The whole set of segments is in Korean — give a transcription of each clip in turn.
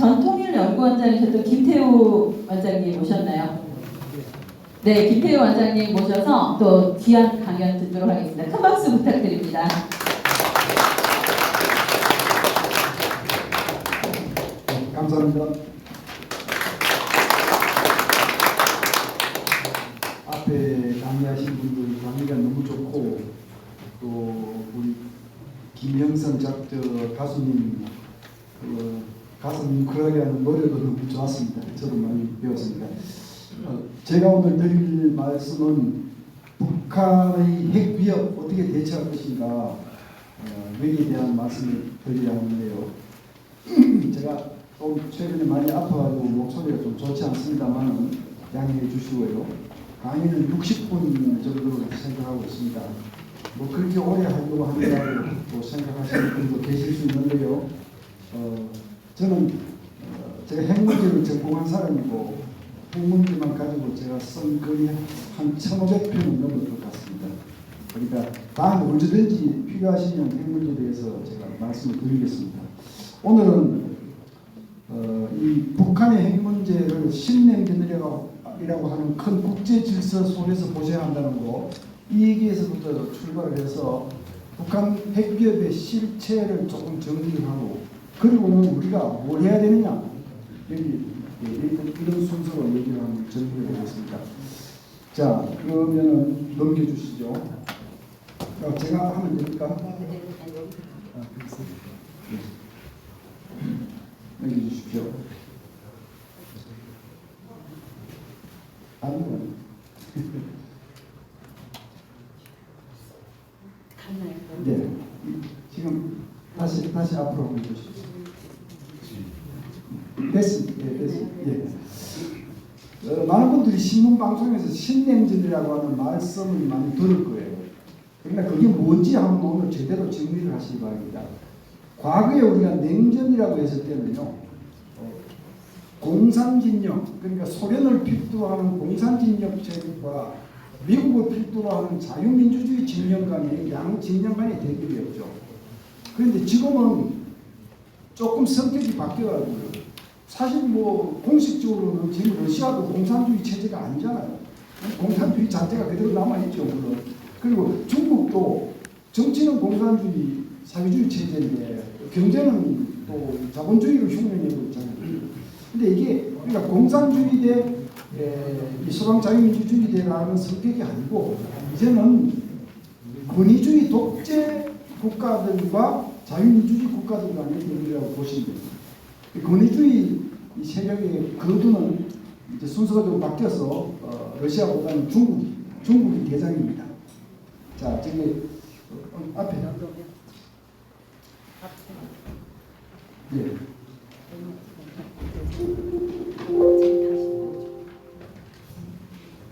전통일연구원장이셨던 김태우 원장님 모셨나요? 네, 김태우 원장님 모셔서 또 귀한 강연 듣도록 하겠습니다. 큰 박수 부탁드립니다. 감사합니다. 앞에 강의하신 분들 강의가 너무 좋고 또 우리 김영선 가수님 가슴 뭉클하게 하는 노래도 너무 좋았습니다. 저도 많이 배웠습니다. 제가 오늘 드릴 말씀은 북한의 핵 위협 어떻게 대처할 것인가 여기에 대한 말씀을 드려야 하는데요. 제가 좀 최근에 많이 아파가지고 목소리가 좀 좋지 않습니다만 양해해 주시고요. 강의는 60분 정도로 생각하고 있습니다. 뭐 그렇게 오래 하려고 한다고 또 생각하시는 분도 계실 수 있는데요. 저는 제가 핵 문제를 전공한 사람이고 핵 문제만 가지고 제가 쓴 글이 한 1,500편은 넘을 것 같습니다. 그러니까 다음에 언제든지 필요하시면 핵 문제에 대해서 제가 말씀을 드리겠습니다. 오늘은 이 북한의 핵 문제를 신냉전이라고 하는 큰 국제 질서 속에서 보셔야 한다는 거, 이 얘기에서부터 출발을 해서 북한 핵 위협의 실체를 조금 정리를 하고, 그리고는 우리가 뭘 해야 되느냐, 이런 순서로 얘기를 한번 정리해 보겠습니다. 자, 그러면은 넘겨주시죠. 제가 하면 됩니까? 넘겨주십시오. 아니면 네, 지금 다시 앞으로 보여주십시오. 됐습니다. 예, 됐습니다. 예. 많은 분들이 신문 방송에서 신냉전이라고 하는 말씀을 많이 들을 거예요. 그러니까 그게 뭔지 한번 오늘 제대로 정리를 하시기 바랍니다. 과거에 우리가 냉전이라고 했을 때는요, 공산진영, 그러니까 소련을 필두로 하는 공산진영 세력과 미국을 필두로 하는 자유민주주의 진영 간의 양 진영 간의 대결이었죠. 그런데 지금은 조금 성격이 바뀌어가지고, 사실 뭐 공식적으로는 지금 러시아도 공산주의 체제가 아니잖아요. 공산주의 자체가 그대로 남아있죠, 물론. 그리고 중국도 정치는 공산주의 사회주의 체제인데 경제는 또 자본주의를 흉내내고 있잖아요. 근데 이게 그러니까 공산주의 대 서방 자유민주주의 대라는 성격이 아니고, 이제는 권위주의 독재 국가들과 자유민주주의 국가들 간의 대결이라고 보시면 됩니다. 권위주의 세력의 거두는 이제 순서가 좀 바뀌어서 러시아보다는 중국이 대장입니다. 자, 저기 앞에 예.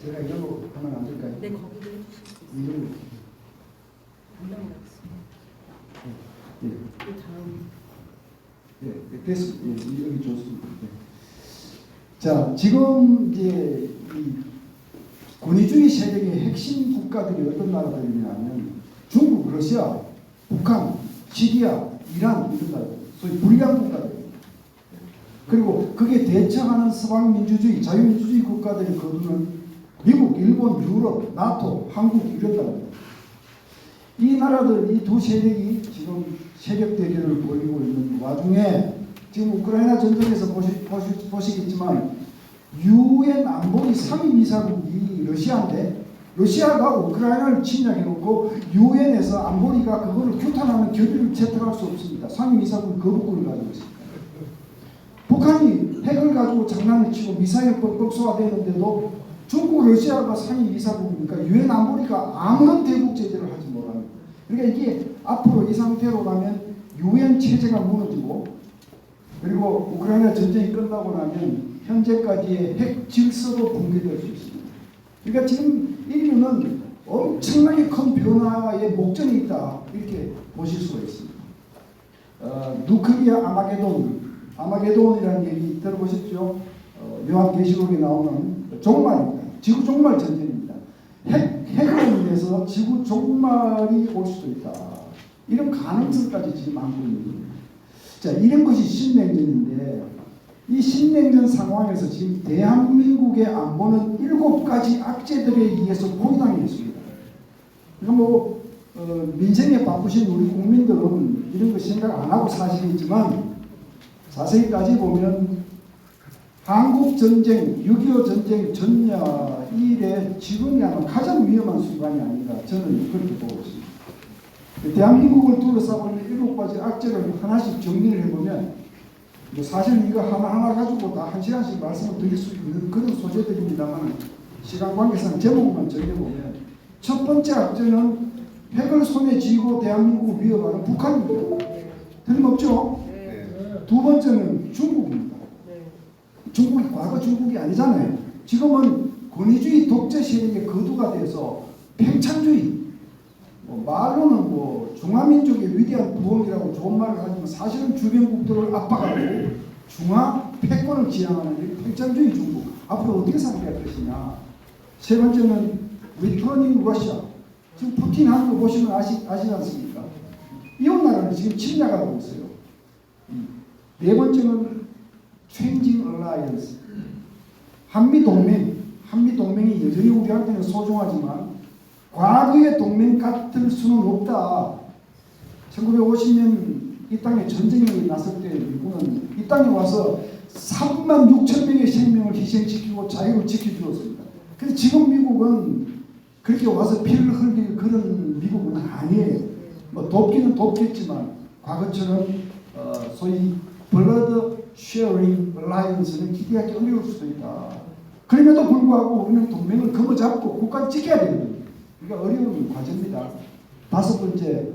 제가 이걸로 하면 안 될까요? 네, 거기도 해주시겠어요? 이걸로. 안 넘어갔어요. 예. 그 다음. 예, 됐습니다. 예, 여기 좋습니다. 예. 자, 지금 이제 이 권위주의 세력의 핵심 국가들이 어떤 나라들이냐면 중국, 러시아, 북한, 시리아, 이란 이런 나라들, 소위 불량 국가들. 그리고 그게 대처하는 서방 민주주의, 자유민주주의 국가들이 거두는 미국, 일본, 유럽, 나토, 한국 이런 나라들. 이 나라들, 이 두 세력이 지금 세력 대결을 벌이고 있는 와중에 지금 우크라이나 전쟁에서 보시겠지만 유엔 안보리 상임이사국이 러시아인데, 러시아가 우크라이나를 침략해놓고 유엔에서 안보리가 그거를 규탄하는 결의를 채택할 수 없습니다. 상임이사국이 거부권을 가지고 있습니다. 북한이 핵을 가지고 장난을 치고 미사일 뻑뻑 쏘아대는데도 중국, 러시아가 상임이사국이니까 유엔 안보리가 아무런 대북 제재를 하지 못합니다. 그러니까 이게 앞으로 이 상태로 가면 유엔 체제가 무너지고, 그리고 우크라이나 전쟁이 끝나고 나면 현재까지의 핵 질서도 붕괴될 수 있습니다. 그러니까 지금 인류는 엄청나게 큰 변화의 목전에 있다, 이렇게 보실 수가 있습니다. 누클리어 아마게돈이라는 얘기 들어보셨죠? 요한계시록에 나오는 종말입니다. 지구 종말 전쟁입니다. 핵으로 인해서 지구 종말이 올 수도 있다, 이런 가능성까지 지금 안고 있는 겁니다. 자, 이런 것이 신냉전인데, 이 신냉전 상황에서 지금 대한민국의 안보는 7가지 악재들에 의해서 고의당해 있습니다. 그러니까 뭐 민생에 바쁘신 우리 국민들은 이런 거 생각 안 하고 사시겠지만 자세히 따져보면 한국전쟁, 6.25 전쟁 전야 이래 지금이 아마 가장 위험한 순간이 아닌가 저는 그렇게 보고 있습니다. 대한민국을 둘러싸고 있는 7가지 악재를 하나씩 정리를 해보면 뭐 사실 이거 하나하나 가지고 다 1시간씩 말씀을 드릴 수 있는 그런 소재들입니다만 시간 관계상 제목만 정해보면 첫 번째 악재는 핵을 손에 쥐고 대한민국을 위협하는 북한입니다. 틀림없죠? 두 번째는 중국입니다. 중국이 과거 중국이 아니잖아요. 지금은 권위주의 독재 세력의 거두가 돼서 팽창주의, 말로는 뭐 중화민족의 위대한 부흥이라고 좋은 말을 하지만 사실은 주변국들을 압박하고 중화 패권을 지향하는 팽창주의 중국. 앞으로 어떻게 상대할 것이냐. 세 번째는 Returning Russia. 지금 푸틴 하는 거 보시면 아시지 않습니까? 이웃 나라를 지금 침략하고 있어요. 네 번째는 Changing Alliance. 한미동맹이 여전히 우리한테는 소중하지만 과거의 동맹 같을 수는 없다. 1950년 이 땅에 전쟁이 났을 때 미국은 이 땅에 와서 3만 6천 명의 생명을 희생시키고 자유를 지켜주었습니다. 근데 지금 미국은 그렇게 와서 피를 흘릴 그런 미국은 아니에요. 뭐 돕기는 돕겠지만 과거처럼 소위 블러드 쉐어링 얼라이언스는 기대하기 어려울 수도 있다. 그럼에도 불구하고 우리는 동맹을 거머잡고 국가를 지켜야 됩니다. 그러니까 어려운 과제입니다. 다섯 번째,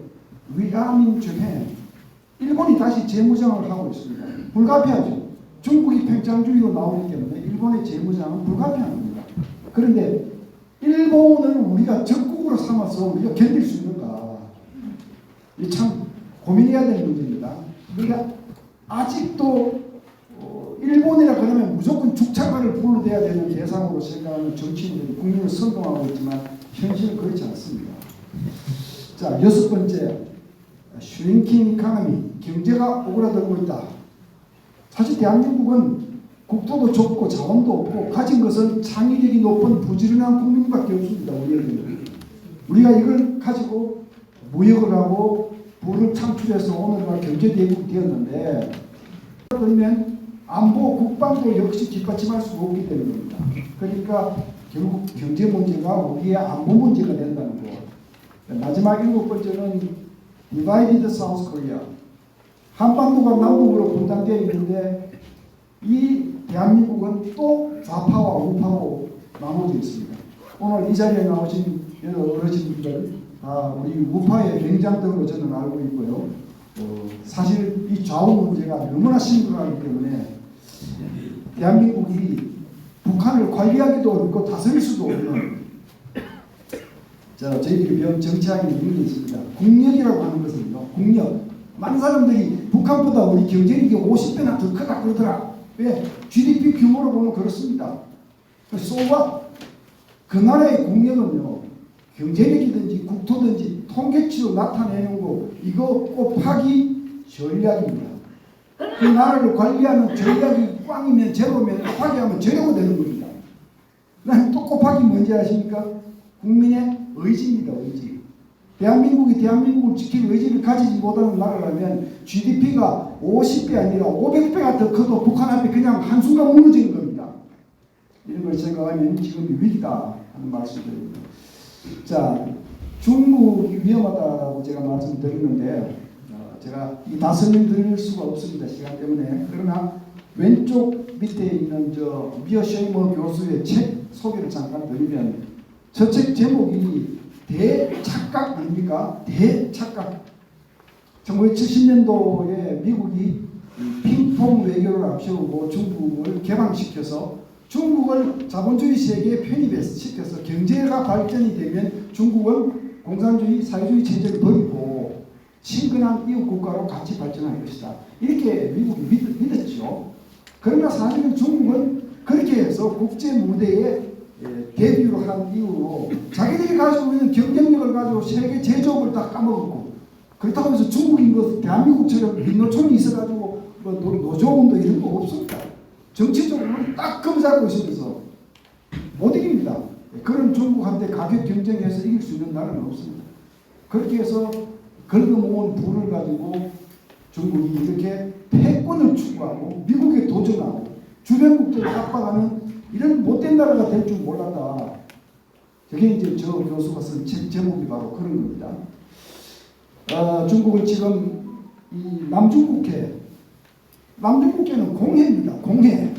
위아밍 주해. 일본이 다시 재무장을 하고 있습니다. 불가피하죠. 중국이 팽창주의로 나오기 때문에 일본의 재무장은 불가피한 겁니다. 그런데 일본을 우리가 적국으로 삼아서 우리가 견딜 수 있는가? 이 참 고민해야 되는 문제입니다. 우리가 아직도 일본이라 그러면 무조건 죽창가를 불러대야 되는 대상으로 생각하는 정치인들이 국민을 선동하고 있지만 현실은 그렇지 않습니다. 자, 여섯 번째, 슈링킹 이카노미, 경제가 오그라들고 있다. 사실 대한민국은 국토도 좁고 자원도 없고 가진 것은 창의력이 높은 부지런한 국민밖에 없습니다. 우리가 이걸 가지고 무역을 하고 부를 창출해서 오늘날 경제대국이 되었는데 그러면 안보, 국방도 역시 뒷받침할 수 없기 때문입니다. 그러니까 결국 경제 문제가 우리의 안보 문제가 된다는 거. 마지막 7번째는 Divided South Korea. 한반도가 남북으로 분단되어 있는데 이 대한민국은 또 좌파와 우파로 나눠져 있습니다. 오늘 이 자리에 나오신 여러 어르신들 우리 우파의 맹장들로 저는 알고 있고요. 사실 이 좌우 문제가 너무나 심각하기 때문에 대한민국이 북한을 관리하기도 어렵고 다스릴 수도 없는 저희들이 배운 정치학에는 이런 게 있습니다. 국력이라고 하는 것은요. 국력. 많은 사람들이 북한보다 우리 경제력이 50배나 더 크다 그러더라. 왜? GDP 규모로 보면 그렇습니다. So what? 그 나라의 국력은요. 경제력이든지 국토든지 통계치로 나타내는 거 이거 곱하기 전략입니다. 그 나라를 관리하는 전략이 꽝이면 제로면 곱하기 하면 제로가 되는 겁니다. 그다음에 또 곱하기 뭔지 아십니까? 국민의 의지입니다. 의지. 대한민국이 대한민국을 지킬 의지를 가지지 못하는 나라라면 GDP가 50배 아니라 500배가 더 커도 북한 앞에 그냥 한순간 무너지는 겁니다. 이런 걸 생각하면 지금 위기다 하는 말씀드립니다. 자, 중국이 위험하다고 제가 말씀드렸는데 제가 이 다 설명드릴 수가 없습니다. 시간 때문에. 그러나 왼쪽 밑에 있는 미어 쉐이머 교수의 책 소개를 잠깐 드리면 저 책 제목이 대착각 아닙니까? 대착각. 1970년도에 미국이 핑퐁 외교를 앞세우고 중국을 개방시켜서 중국을 자본주의 세계에 편입시켜서 경제가 발전이 되면 중국은 공산주의, 사회주의 체제를 버리고 친근한 이웃 국가로 같이 발전할 것이다. 이렇게 미국이 믿었죠. 그러나 사실은 중국은 그렇게 해서 국제 무대에 데뷔를 한 이후로 자기들이 가지고 있는 경쟁력을 가지고 세계 제조업을 다 까먹었고 그렇다고 해서 중국인 것 대한민국처럼 민노총이 있어가지고 뭐 노조운동 이런 거 없습니다. 정치적으로 딱 검사하고 있으면서 못 이깁니다. 그런 중국한테 가격 경쟁해서 이길 수 있는 나라는 없습니다. 그렇게 해서 긁어모은 부를 가지고 중국이 이렇게 패권을 추구하고 미국에 도전하고 주변국들을 압박하는 이런 못된 나라가 될 줄 몰랐다. 저게 이제 저 교수가 쓴 제목이 바로 그런 겁니다. 중국은 지금 이 남중국해는 공해입니다. 공해.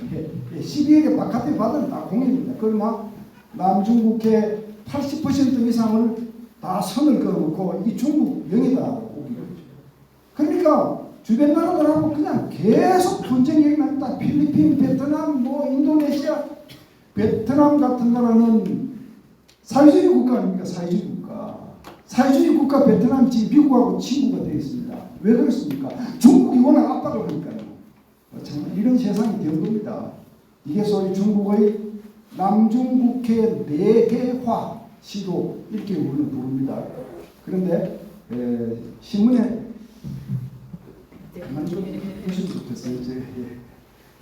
12일에 바깥에 바다는 다 공해입니다. 그러나 남중국해 80% 이상을 다 선을 그어놓고 이 중국 영해다. 그러니까 주변 나라들하고 그냥 계속 전쟁이 일어납니다. 필리핀, 베트남, 뭐 인도네시아, 베트남 같은 나라는 사회주의 국가 아닙니까? 사회주의 국가. 사회주의 국가 베트남 지금 미국하고 친구가 되어 있습니다. 왜 그렇습니까? 중국이 워낙 압박을 하니까요. 정말 이런 세상이 된 겁니다. 이게 소위 중국의 남중국해 내해화 시도 이렇게 우리는 부릅니다. 그런데 신문에 좀 보시면 좋겠어요.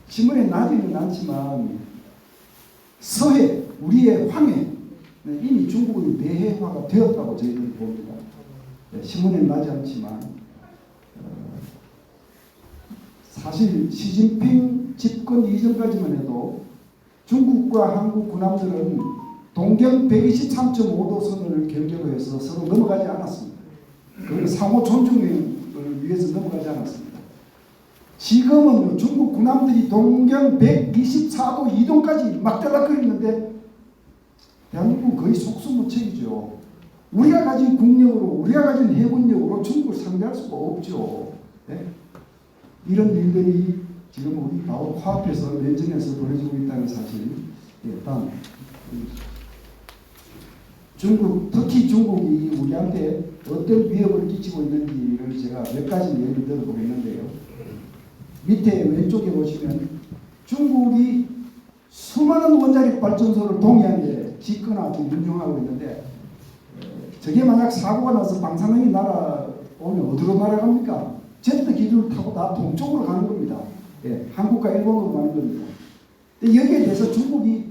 신문에 나지는 않지만 서해, 우리의 황해 이미 중국의 내해화가 되었다고 저희들은 봅니다. 신문에 나지 않지만 사실 시진핑 집권 이전까지만 해도 중국과 한국 군함들은 동경 123.5도 선을 경계로 해서 서로 넘어가지 않았습니다. 그리고 상호 존중을 위해서 넘어가지 않았습니다. 지금은 중국 군함들이 동경 124도 이동까지 막달락거리는데 대한민국은 거의 속수무책이죠. 우리가 가진 국력으로, 우리가 가진 해군력으로 중국을 상대할 수가 없죠. 네? 이런 일들이 지금 우리 바로 코앞에서 면전에서 벌어지고 있다는 사실. 다음. 중국, 특히 중국이 우리한테 어떤 위협을 끼치고 있는지를 제가 몇 가지 예를 들어보겠는데요. 밑에 왼쪽에 보시면 중국이 수많은 원자력 발전소를 동해안에 짓거나 운영하고 있는데 저게 만약 사고가 나서 방사능이 날아오면 어디로 날아갑니까? 제트 기류를 타고 다 동쪽으로 가는 겁니다. 한국과 일본으로 가는 겁니다. 근데 여기에 대해서 중국이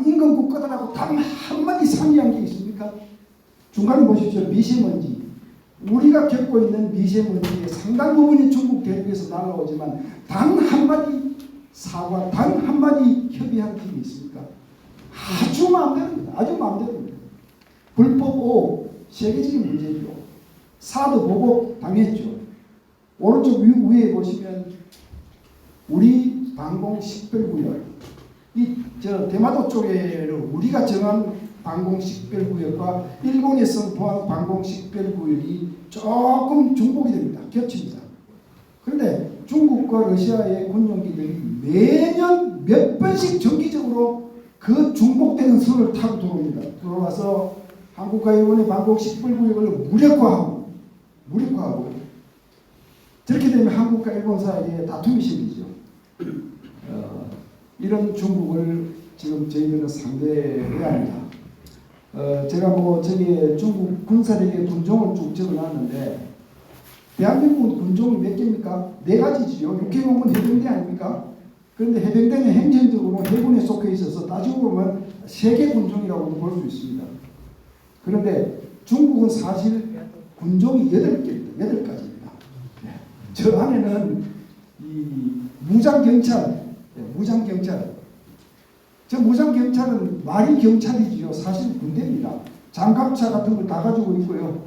인근 국가들하고 단 한마디 상의한 게 있습니까? 중간에 보십시오. 미세먼지. 우리가 겪고 있는 미세먼지의 상당 부분이 중국 대륙에서 날아오지만 단 한마디 사과, 단 한마디 협의한 팀이 있습니까? 아주 마음대로입니다. 아주 마음대로입니다. 불법 오업, 세계적인 문제죠. 사드 보복 당했죠. 오른쪽 위에 보시면 우리 방공 식별구역, 대마도 쪽에 우리가 정한 방공식별구역과 일본이 선포한 방공식별구역이 조금 중복이 됩니다. 겹칩니다. 그런데 중국과 러시아의 군용기들이 매년 몇 번씩 정기적으로 그 중복되는 선을 타고 들어옵니다. 들어와서 한국과 일본의 방공식별구역을 무력화하고 저렇게 되면 한국과 일본 사이에 다툼이 생기죠. 이런 중국을 지금 저희들은 상대해야 합니다. 제가 뭐 저기에 중국 군사력의 군종을 쭉 적어놨는데 대한민국은 군종이 몇 개입니까? 4가지지요. 육해공군 해병대 아닙니까? 그런데 해병대는 행정적으로 해군에 속해 있어서 따지고 보면 3개 군종이라고도 볼 수 있습니다. 그런데 중국은 사실 군종이 8개입니다. 8가지입니다. 저 안에는 이 무장경찰. 저 무장경찰은 말이 경찰이지요. 사실 군대입니다. 장갑차 같은 걸 다 가지고 있고요.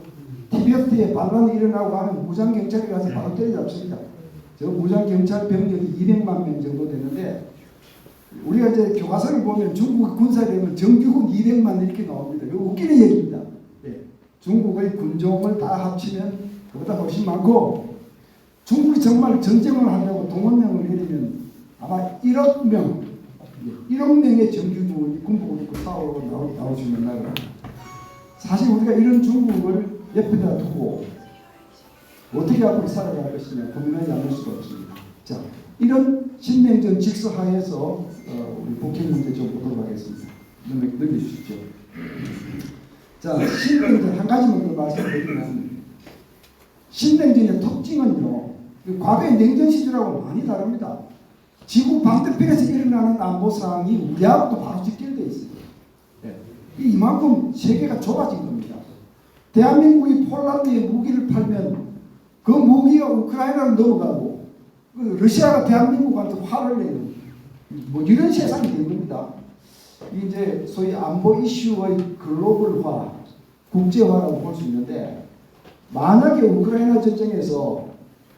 티베트에 반란이 일어나고 하면 무장경찰이 가서 바로 때려잡습니다. 저 무장경찰 병력이 200만 명 정도 되는데 우리가 이제 교과서를 보면 중국 군사력은 정규군 200만 이렇게 나옵니다. 이거 웃기는 얘기입니다. 중국의 군종을 다 합치면 그보다 훨씬 많고 중국이 정말 전쟁을 하려고 동원령을 내리면 아마 1억 명의 정규군이 군복을 입고 싸우러 나올 수 있는 나라. 사실 우리가 이런 중국을 옆에다 두고 어떻게 앞으로 살아갈 것이냐 고민하지 않을 수가 없습니다. 자, 이런 신냉전 직서하에서 우리 북핵 문제 좀 보도록 하겠습니다. 넘겨주십시오. 자, 신냉전 한 가지만 더 말씀드리면 신냉전의 특징은요. 과거의 냉전 시절하고 많이 다릅니다. 지구 반대편에서 일어나는 안보 상황이 우리하고도 바로 직결되어 있어요. 네. 이만큼 세계가 좁아진 겁니다. 대한민국이 폴란드에 무기를 팔면 그 무기가 우크라이나로 넘어가고 러시아가 대한민국한테 화를 내는 뭐 이런 세상이 된 겁니다. 이제 소위 안보 이슈의 글로벌화, 국제화라고 볼 수 있는데 만약에 우크라이나 전쟁에서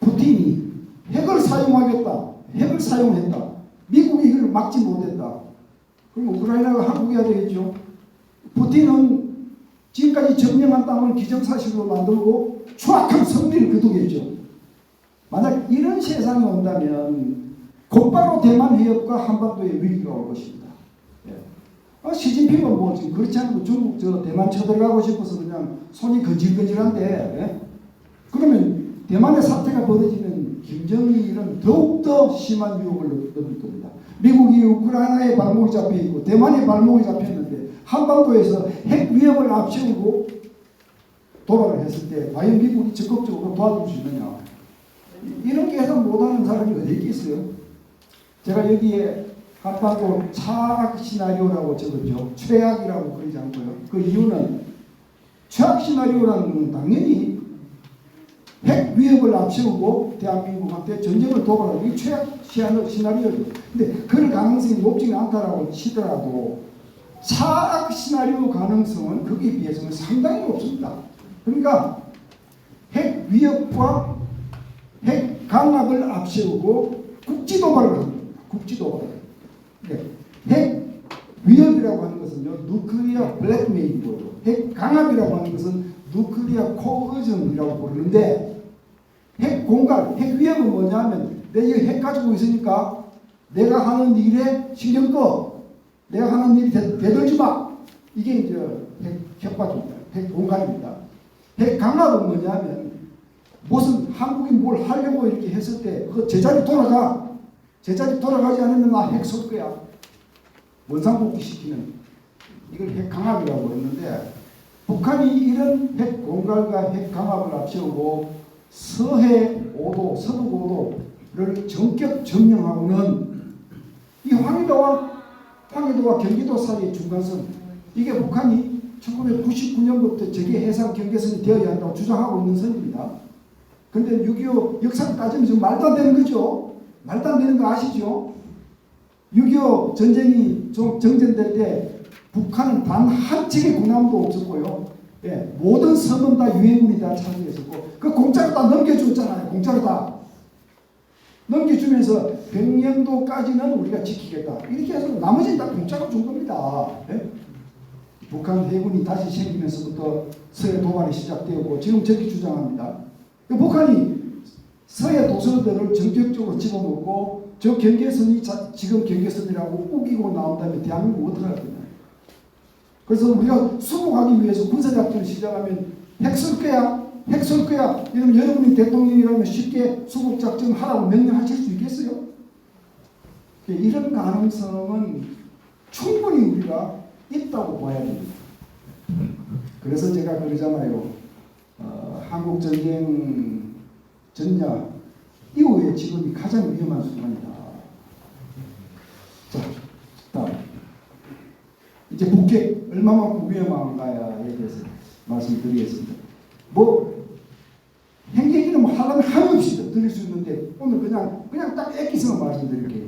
푸틴이 핵을 사용하겠다, 핵을 사용했다, 미국이 이걸 막지 못했다. 그럼 우크라이나가 항복해야 되겠죠. 푸틴은 지금까지 점령한 땅을 기정사실로 만들고 추악한 승리를 거두겠죠. 만약 이런 세상이 온다면 곧바로 대만 해협과 한반도의 위기가 올 것입니다. 예. 시진핑은 뭐 지금 그렇지 않고 중국 대만 쳐들어가고 싶어서 그냥 손이 건질건질한데, 예? 그러면 대만의 사태가 벌어지면 김정일은 더욱더 심한 유혹을 얻을 겁니다. 미국이 우크라이나에 발목이 잡혀 있고 대만에 발목이 잡혔는데 한반도에서 핵 위협을 앞세우고 도발을 했을 때 과연 미국이 적극적으로 도와줄 수 있느냐? 이런 계산 못하는 사람이 어디 있겠어요? 제가 여기에 한반도 차악 시나리오라고 적었죠. 최악이라고 그러지 않고요. 그 이유는 최악 시나리오라는 건 당연히 핵 위협을 앞세우고 대한민국한테 전쟁을 도발하는 게 최악 시나리오죠. 근데 그럴 가능성이 높지는 않다라고 치더라도 차악 시나리오 가능성은 거기에 비해서는 상당히 높습니다. 그러니까 핵 위협과 핵 강압을 앞세우고 국지 도발을 합니다. 국지 도발. 네. 핵 위협이라고 하는 것은요, 누클리어 블랙메일이고요. 핵 강압이라고 하는 것은 누클리어 코어전이라고 부르는데, 핵 공갈, 핵 위협은 뭐냐면 내 이거 핵 가지고 있으니까 내가 하는 일에 신경 꺼. 내가 하는 일이 대들지 마. 이게 이제 핵 협박입니다. 핵 공갈입니다. 핵 강압은 뭐냐면 무슨 한국이 뭘 하려고 이렇게 했을 때 그 제자리 돌아가. 제자리 돌아가지 않으면 나 핵 쏠 거야. 원상복귀 시키는 이걸 핵 강압이라고 했는데, 북한이 이런 핵 공갈과 핵 강압을 앞세우고 서해 5도, 서북 5도를 전격 점령하고는 이 황해도와 경기도 사이의 중간선, 이게 북한이 1999년부터 재계 해상 경계선이 되어야 한다고 주장하고 있는 선입니다. 그런데 6.25 역사를 따지면 지금 말도 안 되는 거죠. 말도 안 되는 거 아시죠? 6.25 전쟁이 정전될 때 북한은 단 한 척의 군함도 없었고요. 예, 모든 섬은 다 유해군이 다 차지했었고 그 공짜로 다 넘겨줬잖아요. 공짜로 다 넘겨주면서 백령도까지는 우리가 지키겠다. 이렇게 해서 나머지는 다 공짜로 준 겁니다. 예? 북한 해군이 다시 생기면서부터 서해 도발이 시작되었고 지금 저렇게 주장합니다. 북한이 서해 도서들을 전격적으로 집어먹고 저 경계선이 지금 경계선이라고 우기고 나온 다음에 대한민국 어떻게 할 거냐. 그래서 우리가 수복하기 위해서 군사작전을 시작하면 핵 쏠 거야. 핵 쏠 거야. 이러면 여러분이 대통령이라면 쉽게 수복작전 하라고 명령하실 수 있겠어요? 이런 가능성은 충분히 우리가 있다고 봐야 됩니다. 그래서 제가 그러잖아요. 한국전쟁 전야 이후에 지금이 가장 위험한 순간이다. 자, 다음. 이제 북핵 얼마만큼 위험한가에 대해서 말씀드리겠습니다. 뭐 핵얘기는 뭐 하려면 한없이 드릴 수 있는데 오늘 그냥 딱 액기서만 말씀드릴게요.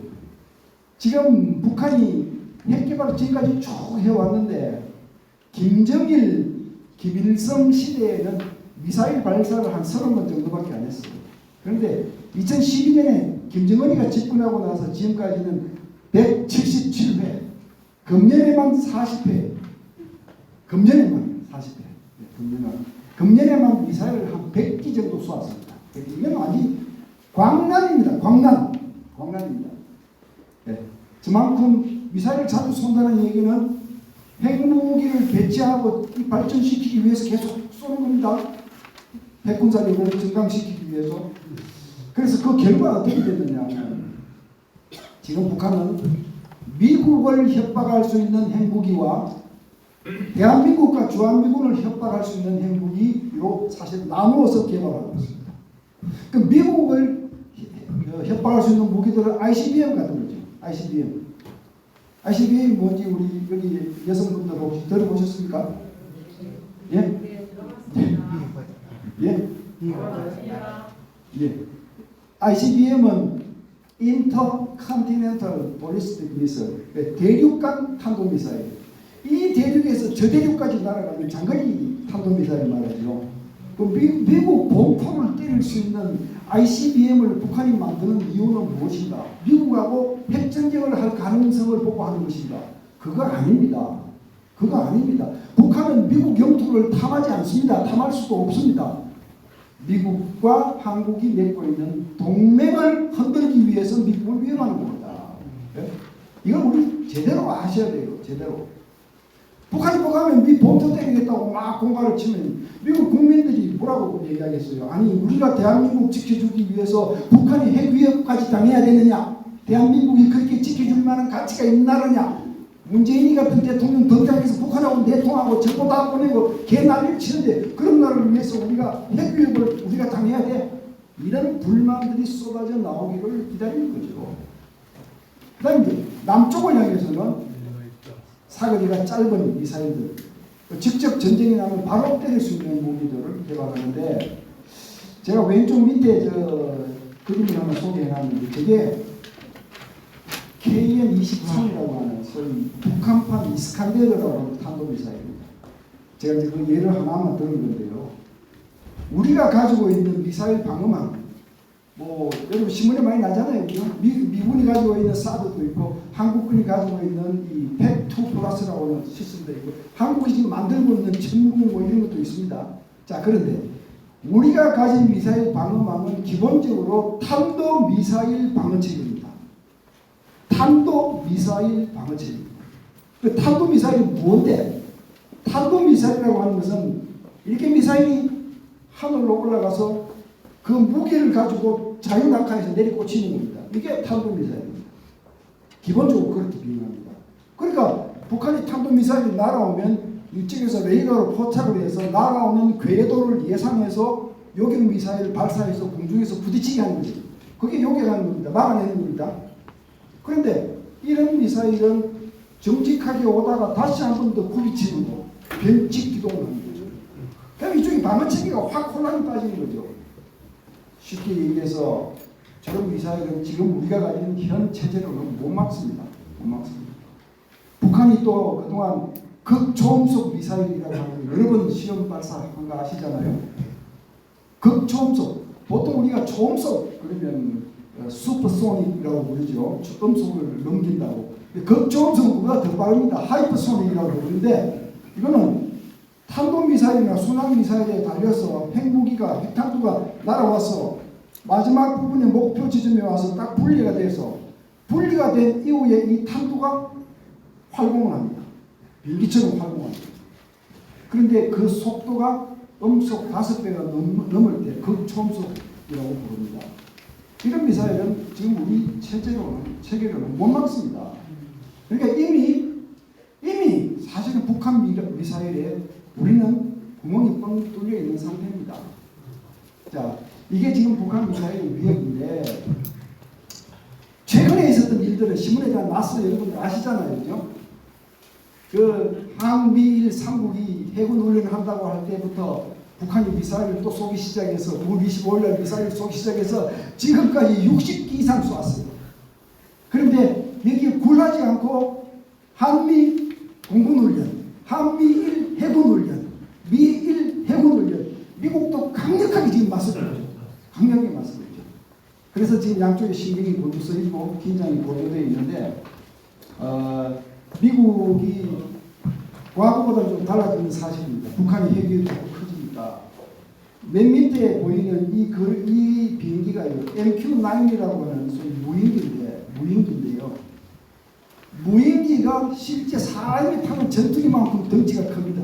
지금 북한이 핵 개발을 지금까지 쭉 해왔는데 김정일, 김일성 시대에는 미사일 발사를 한 30번 정도밖에 안 했어요. 그런데 2012년에 김정은이가 집권하고 나서 지금까지는 177회, 금년에만 40회, 금년에만 40회, 금년에만 미사일을 한 100기 정도 쏘았습니다. 이건 완전히 광란입니다. 광란입니다. 네. 저만큼 미사일을 자주 쏜다는 얘기는 핵무기를 배치하고 발전시키기 위해서 계속 쏘는 겁니다. 핵군사력을 증강시키기 위해서. 그래서 그 결과가 어떻게 됐느냐면 지금 북한은 미국을 협박할 수 있는 핵무기와 대한민국과 주한미군을 협박할 수 있는 핵무기로 사실 나누어서 개발하고 있습니다. 그 미국을 협박할 수 있는 무기들은 ICBM 같은 거죠. ICBM. ICBM이 뭔지 우리 여기 여성분들 혹시 들어보셨습니까? 예? 네, 들어봤습니다. 예? 예. ICBM은 인터컨티넨탈 볼리스틱 미사일, 대륙간 탄도미사일. 이 대륙에서 저 대륙까지 날아가는 장거리 탄도미사일 말이죠. 그 미국 본토를 때릴 수 있는 ICBM을 북한이 만드는 이유는 무엇인가? 미국하고 핵전쟁을 할 가능성을 보고 하는 것입니다. 그거 아닙니다. 그거 아닙니다. 북한은 미국 영토를 탐하지 않습니다. 탐할 수도 없습니다. 미국과 한국이 맺고 있는 동맹을 흔들기 위해서 미국을 위협하는 겁니다. 네? 이걸 우리 제대로 아셔야 돼요. 제대로. 북한이 뭐가면 미 본토 때리겠다고 막 공갈을 치면 미국 국민들이 뭐라고 얘기하겠어요? 아니 우리가 대한민국 지켜주기 위해서 북한이 핵 위협까지 당해야 되느냐? 대한민국이 그렇게 지켜줄 만한 가치가 있는 나라냐? 문재인이 같은 대통령 등장해서 북한하고 내통하고 정보 다 보내고 개 난리를 치는데 그런 나라를 위해서 우리가 핵 위협을 우리가 당해야 돼? 이런 불만들이 쏟아져 나오기를 기다리는 거죠. 그 다음에 남쪽을 향해서는 사거리가 짧은 미사일들, 직접 전쟁이 나면 바로 때릴 수 있는 무기들을 개발하는데 제가 왼쪽 밑에 저 그림을 하나 소개해놨는데 저게 KN-23이라고 하는 소위 북한판 이스칸데르라고 하는 탄도미사일입니다. 제가 이제 그 예를 하나만 들은 건데요. 우리가 가지고 있는 미사일 방어망, 뭐 여러분 신문에 많이 나잖아요. 미군이 가지고 있는 사드도 있고 한국군이 가지고 있는 이 팩2 플러스라고 하는 시스템도 있고 한국이 지금 만들고 있는 천궁 뭐 이런 것도 있습니다. 자 그런데 우리가 가진 미사일 방어망은 기본적으로 탄도 미사일 방어체계입니다. 탄도 미사일 방어체계입니다. 그 탄도 미사일이 뭔데? 탄도 미사일이라고 하는 것은 이렇게 미사일이 하늘로 올라가서 그 무기를 가지고 자유낙하에서 내리꽂히는 겁니다. 이게 탄도미사일입니다. 기본적으로 그렇게 비행합니다. 그러니까 북한이 탄도미사일이 날아오면 이쪽에서 레이더로 포착을 해서 날아오는 궤도를 예상해서 요격 미사일을 발사해서 공중에서 부딪히게 하는 거죠. 그게 요격하는 겁니다. 막아내는 겁니다. 그런데 이런 미사일은 정직하게 오다가 다시 한 번 더 부딪히는 거, 변칙 기동을 하는 거죠. 그럼 이쪽에 방어체계가 확 혼란이 빠지는 거죠. 쉽게 얘기해서 저런 미사일은 지금 우리가 가진 현 체제로는 못 막습니다. 못 막습니다. 북한이 또 그동안 극초음속 미사일이라고 하는 여러 번 시험 발사한 거 아시잖아요. 극초음속. 보통 우리가 초음속 그러면 슈퍼소닉이라고 부르죠. 음속을 넘긴다고. 극초음속은 그거가 더 빠릅니다. 하이퍼소닉이라고 부르는데 이거는 탄도미사일이나 순항미사일에 달려서 핵무기가, 핵탄두가 날아와서 마지막 부분의 목표 지점에 와서 딱 분리가 돼서 분리가 된 이후에 이 탄두가 활공을 합니다. 비행기처럼 활공합니다. 그런데 그 속도가 음속 5배가 넘을 때 극초음속이라고 부릅니다. 이런 미사일은 지금 우리 체계로는 못 막습니다. 그러니까 이미 사실은 북한 미사일에 우리는 구멍이 뻥 뚫려 있는 상태입니다. 자, 이게 지금 북한 미사일 위협인데 최근에 있었던 일들은 신문에 다 났어요. 여러분들 아시잖아요, 그죠? 그 한미일 3국이 해군 훈련을 한다고 할 때부터 북한이 미사일을 또 쏘기 시작해서 9월 25일날 미사일을 쏘기 시작해서 지금까지 60기 이상 쏘았어요. 그런데 여기에 굴하지 않고 한미 공군훈련, 한미일 해군훈련, 미일 해군훈련, 미국도 강력하게 지금 맞서고 있죠. 강력하게 맞서고 있죠. 그래서 지금 양쪽에 신경이 곤두서있고 긴장이 고조되어 있는데 미국이 과거보다 좀 달라지는 사실입니다. 북한이 핵이 자꾸 커지니까. 맨 밑에 보이는 이 비행기가 MQ-9이라고 하는 소위 무인기인데요. 무인기가 실제 사람이 타는 전투기만큼 덩치가 큽니다.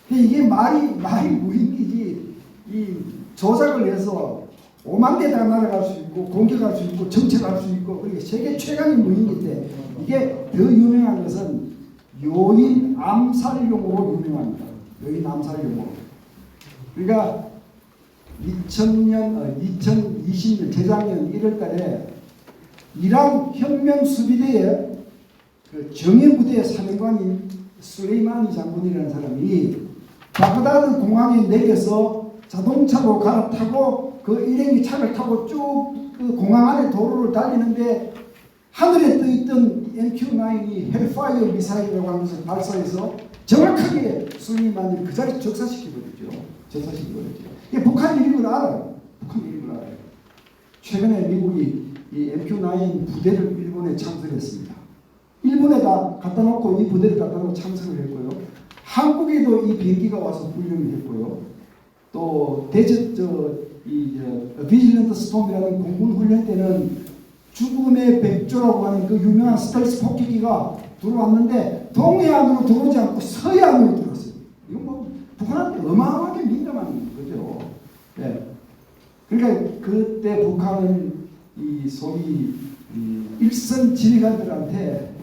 이게 말이 무인기지 이 조작을 해서 5만 대가 날아갈 수 있고 공격할 수 있고 정찰할 수 있고 그리고 세계 최강의 무인기인데 이게 더 유명한 것은 요인 암살용으로 유명합니다. 요인 암살용으로. 그러니까 2020년 재작년 1월달에 이란 혁명 수비대의 그 정예부대 사령관인 술레이마니 장군이라는 사람이 바그다드 공항에 내려서 자동차로 갈아타고 그 일행이 차를 타고 쭉 그 공항 안에 도로를 달리는데 하늘에 떠있던 MQ-9이 헬파이어 미사일이라고 하는 것을 발사해서 정확하게 술레이마니를 그 자리에 적사시키버렸죠. 이게 북한 일인 걸 알아요. 최근에 미국이 이 MQ-9 부대를 일본에 창설했습니다. 일본에다 갖다 놓고 이 부대를 갖다 놓고 참석을 했고요. 한국에도 이 비행기가 와서 훈련을 했고요. 또 비질런트 스톰이라는 공군 훈련 때는 죽음의 백조라고 하는 그 유명한 스텔스 폭격기가 들어왔는데 동해안으로 들어오지 않고 서해안으로 들어왔어요. 이건 뭐 북한한테 어마어마하게 민감한 거죠. 네. 그러니까 그때 북한은 이 소위 일선 지휘관들한테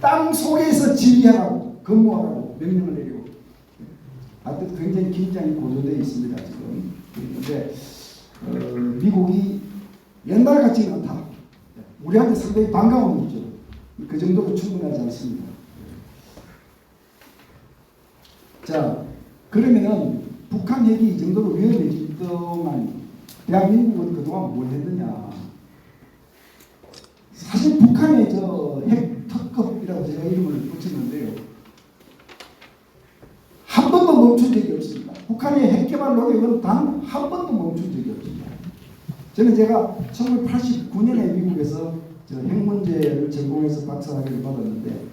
땅 속에서 지휘하라고 근무하라고 명령을 내리고 하여튼 굉장히 긴장이 고조되어 있습니다. 지금. 그런데 미국이 옛날 같지는 않다. 우리한테 상당히 반가운 일이죠. 그 정도로 충분하지 않습니다. 자, 그러면은 북한 핵이 이 정도로 위험해질 동안 대한민국은 그동안 뭘 했느냐. 사실 북한의 저 핵 특급이라고 제가 이름을 붙였는데요. 한 번도 멈춘 적이 없습니다. 북한의 핵 개발 노력은 단 한 번도 멈춘 적이 없습니다. 저는 제가 1989년에 미국에서 핵 문제를 전공해서 박사학위를 받았는데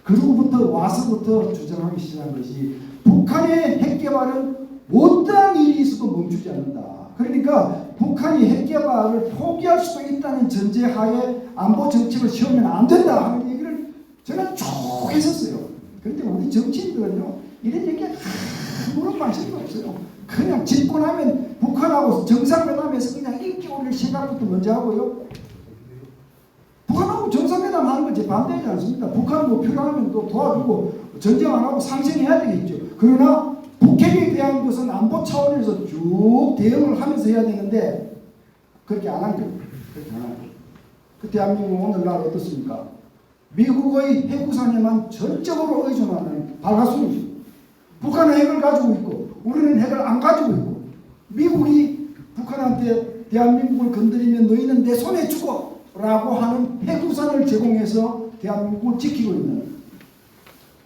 그로부터 와서부터 주장하기 시작한 것이 북한의 핵 개발은 어떠한 일이 있어도 멈추지 않는다. 그러니까 북한이 핵 개발을 포기할 수도 있다는 전제하에 안보 정책을 세우면 안 된다 하는 얘기를 저는 쭉 했었어요. 그런데 우리 정치인들은요 이런 얘기에 아무런 관심이 없어요. 그냥 집권하면 북한하고 정상회담에서 그냥 인기 올릴 생각부터 먼저 하고요. 북한하고 정상회담 하는 건 제 반대하지 않습니다. 북한 뭐 필요하면 또 도와주고 전쟁 안 하고 상생해야 되겠죠. 그러나 북핵에 대한 것은 안보 차원에서 쭉 대응을 하면서 해야 되는데 그렇게 안 한 거예요. 그 대한민국은 오늘날 어떻습니까? 미국의 핵우산에만 전적으로 의존하는 발화순이죠. 북한은 핵을 가지고 있고 우리는 핵을 안 가지고 있고 미국이 북한한테 대한민국을 건드리면 너희는 내 손에 죽어 라고 하는 핵우산을 제공해서 대한민국을 지키고 있는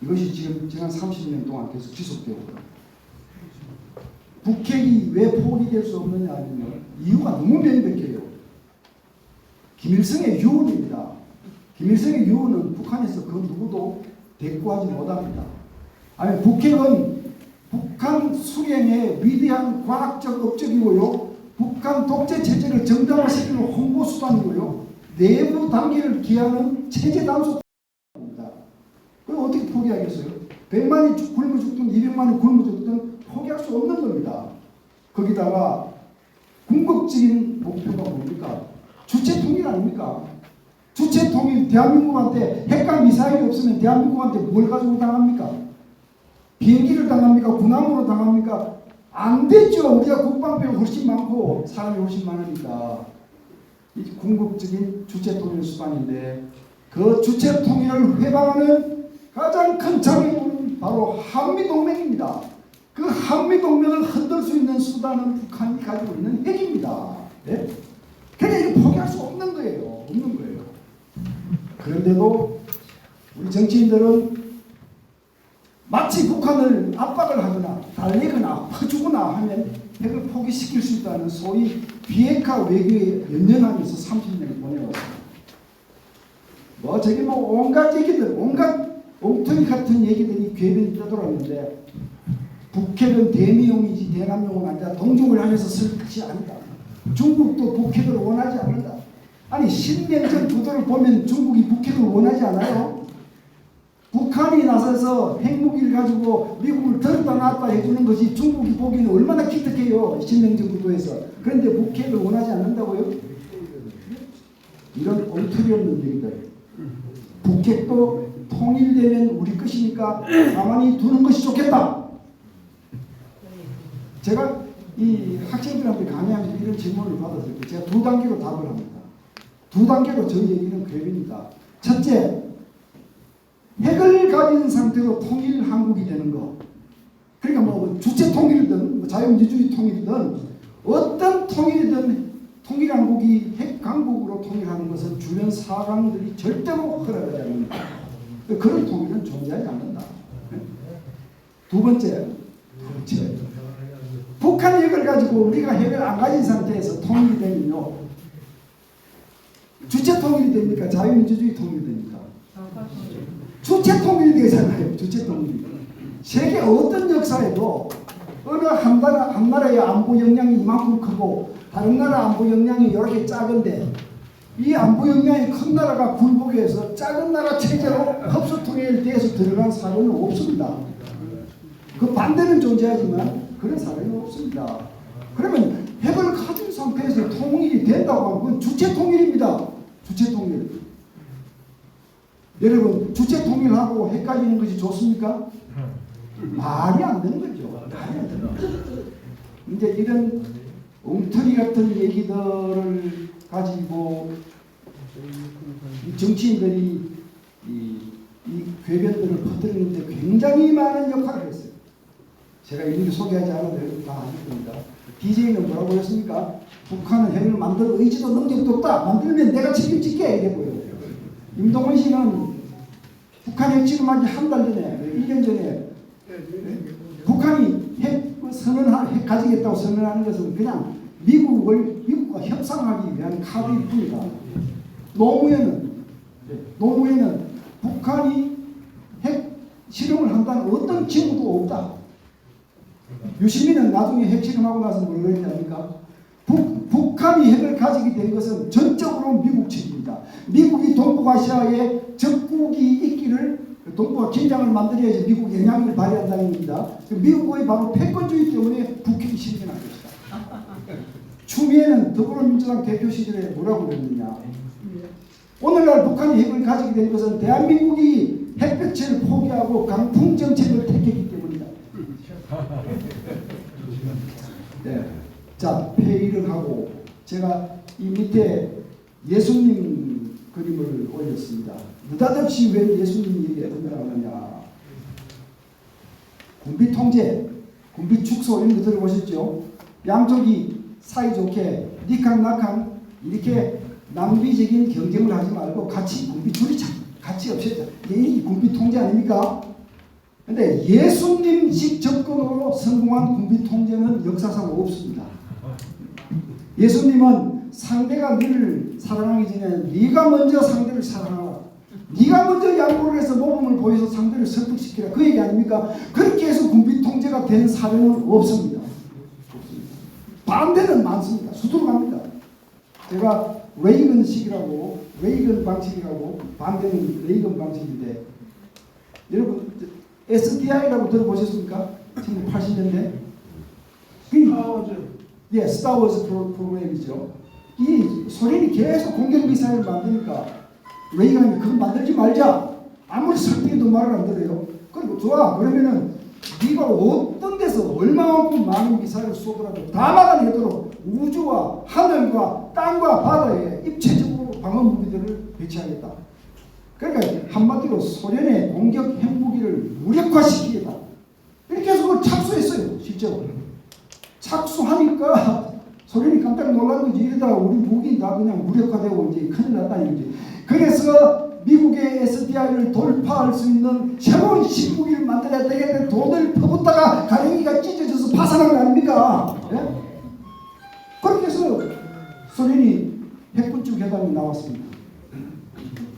이것이 지금 지난 30년 동안 계속 지속되고 북핵이 왜 포기될 수 없느냐 하면 이유가 너무 명백해요. 김일성의 유언입니다. 김일성의 유언은 북한에서 그 누구도 대꾸하지 못합니다. 아니 북핵은 북한 수령의 위대한 과학적 업적이고요. 북한 독재 체제를 정당화시키는 홍보 수단이고요. 내부 단계를 기하는 체제 단속입니다. 그럼 어떻게 포기하겠어요? 100만이 굶어 죽든 200만이 굶어 죽든 포기할 수 없는 겁니다. 거기다가 궁극적인 목표가 뭡니까? 주체통일 아닙니까? 주체통일 대한민국한테 핵과 미사일이 없으면 대한민국한테 뭘 가지고 당합니까? 비행기를 당합니까? 군함으로 당합니까? 안 되죠. 우리가 국방비가 훨씬 많고 사람이 훨씬 많으니까. 이 궁극적인 주체통일 수단인데 그 주체통일을 회방하는 가장 큰 장애물은 바로 한미동맹입니다. 그 한미동맹을 흔들 수 있는 수단은 북한이 가지고 있는 핵입니다. 네? 그러니까 이거 포기할 수 없는 거예요. 그런데도 우리 정치인들은 마치 북한을 압박을 하거나 달래거나 퍼주거나 하면 핵을 포기시킬 수 있다는 소위 비핵화 외교에 연연하면서 30년을 보내왔습니다. 저기 온갖 얘기들, 온갖 엉터리 같은 얘기들이 궤변이 떠돌았는데 북핵은 대미용이지 대남용은 아니다. 동족을 향해서 쓸 것이 아니다. 중국도 북핵을 원하지 않는다. 아니 신냉전 구도를 보면 중국이 북핵을 원하지 않아요. 북한이 나서서 핵무기를 가지고 미국을 들었다 놨다 해주는 것이 중국이 보기에는 얼마나 기특해요. 신냉전 구도에서. 그런데 북핵을 원하지 않는다고요? 이런 엉터리 없는 얘기들. 북핵도 통일되면 우리 것이니까 가만히 두는 것이 좋겠다. 제가 이 학생들한테 강의하면서 이런 질문을 받았을 때 제가 2단계로 답을 합니다. 2단계로 저희 얘기는 그입니다. 첫째, 핵을 가진 상태로 통일 한국이 되는 거. 그러니까 뭐 주체 통일이든 뭐 자유민주주의 통일이든 어떤 통일이든 통일 한국이 핵 강국으로 통일하는 것은 주변 사강들이 절대로 허락하지 않는다. 그런 통일은 존재하지 않는다. 두 번째, 북한 핵을 가지고 우리가 핵을 안 가진 상태에서 통일이 되면요, 주체 통일이 됩니까? 자유민주주의 통일이 됩니까? 주체 통일이 되잖아요. 주체 통일. 세계 어떤 역사에도 어느 한 나라의 안보 역량이 이만큼 크고 다른 나라 안보 역량이 이렇게 작은데 이 안보 역량이 큰 나라가 굴복해서 작은 나라 체제로 흡수 통일에 대해서 들어간 사례는 없습니다. 그 반대는 존재하지만 그런 사례는 없습니다. 그러면 핵을 가진 상태에서 통일이 된다고 하면 그건 주체 통일입니다. 주체 통일. 여러분, 주체 통일하고 핵 가지는 것이 좋습니까? 말이 안 되는 거죠. 말이 안 되는 거죠. 이제 이런 엉터리 같은 얘기들을 가지고 이 정치인들이 이 궤변들을 퍼뜨리는데 굉장히 많은 역할을 했어요. 제가 일일이 소개하지 않아도 다 아실 겁니다. DJ는 뭐라고 했습니까? 북한은 핵을 만들 의지도 능력도 없다. 만들면 내가 책임질게. 이래 보여요. 임동원 씨는 북한 핵 지금 하기 한 달 전에, 1년 전에 북한이 핵 가지겠다고 선언하는 것은 그냥 미국과 협상하기 위한 카드일 뿐이다. 노무현은 북한이 핵 실험을 한다는 어떤 징후도 없다. 유시민은 나중에 핵 실험하고 나서 뭐라고 했냐니까 북한이 핵을 가지게 된 것은 전적으로 미국 책임이다. 미국이 동북아시아에 적국이 있기를 동북아 긴장을 만들어야지 미국 영향력을 발휘한다는 겁니다. 미국의 바로 패권주의 때문에 북핵이 실현한 것이다. 추미애는 더불어민주당 대표 시절에 뭐라고 그랬느냐. 오늘날 북한이 핵을 가지게 된 것은 대한민국이 핵배치를 포기하고 강풍 정책을 택했기 때문이다. 네. 자, 회의를 하고 제가 이 밑에 예수님 그림을 올렸습니다. 느닷없이 왜 예수님 얘기가 등장하느냐. 군비 통제, 군비 축소 이런 거 들어보셨죠? 양쪽이 사이좋게 니캉나캉 이렇게 낭비적인 경쟁을 하지 말고 같이 군비 줄이자. 같이 없애자. 이게 군비 통제 아닙니까? 근데 예수님식 접근으로 성공한 군비 통제는 역사상 없습니다. 예수님은 상대가 너를 사랑하기 전에 네가 먼저 상대를 사랑하라. 네가 먼저 양보를 해서 모범을 보여서 상대를 설득시키라. 그 얘기 아닙니까? 그렇게 해서 군비 통제가 된 사례는 없습니다. 반대는 많습니다. 수두룩합니다. 제가 레이건 방식이라고 반대는 레이건 방식인데 여러분 SDI라고 들어보셨습니까? 1980년대 스타워즈 프로그램이죠. 이 소련이 계속 공격 미사일을 만드니까 레이건이 그거 만들지 말자. 아무리 설득해도 말을 안 들어요. 그리고 좋아. 그러면은 네가 어떤 데서 얼마만큼 많은 미사일을 쏘더라도 다 막아내도록 우주와 하늘과 땅과 바다에 입체적으로 방어 무기들을 배치하겠다. 그러니까 한마디로 소련의 공격 핵무기를 무력화시키겠다. 이렇게 해서 그걸 착수했어요. 실제로. 착수하니까 소련이 깜짝 놀란 거지. 이러다가 우리 무기 다 그냥 무력화되고 이제 큰일 났다는 거지. 그래서 미국의 SDI를 돌파할 수 있는 새로운 신무기를 만들어야 되겠는데 돈을 퍼붓다가 가랭이가 찢어져서 파산한 거 아닙니까? 예? 그렇게 해서 소련이 핵군축 회담이 나왔습니다.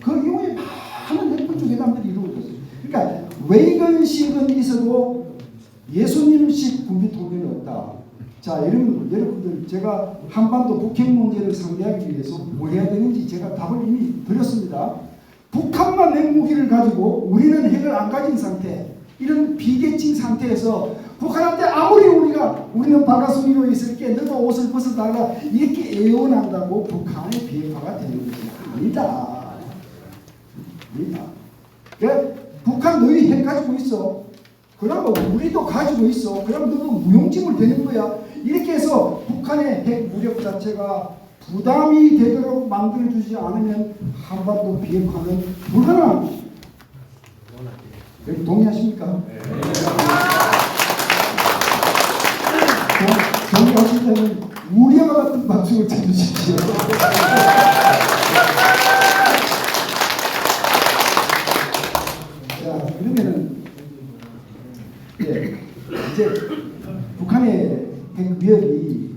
그 이후에 많은 핵군축 회담들이 이루어졌어요. 그러니까 레이건식은 있어도 예수님식 군비 통제는 없다. 자, 여러분들 제가 한반도 북핵 문제를 상대하기 위해서 뭐 해야 되는지 제가 답을 이미 드렸습니다. 북한만 핵무기를 가지고 우리는 핵을 안 가진 상태, 이런 비대칭 상태에서 북한한테 아무리 우리는 바가송이로 있을게 너도 옷을 벗어달라 이렇게 애원한다고 북한의 비핵화가 되는 것이 아니다. 그러니까 북한 너희 핵 가지고 있어. 그러면 우리도 가지고 있어. 그럼 너도 무용지물 되는 거야. 이렇게 해서 북한의 핵 무력 자체가 부담이 되도록 만들어주지 않으면 한반도 비핵화는 불가능한 것입니다. 여러분 동의하십니까? 동의하신다면 우리와 같은 박수를 쳐주십시오. 자, 그러면은 이제 북한의 핵 위협이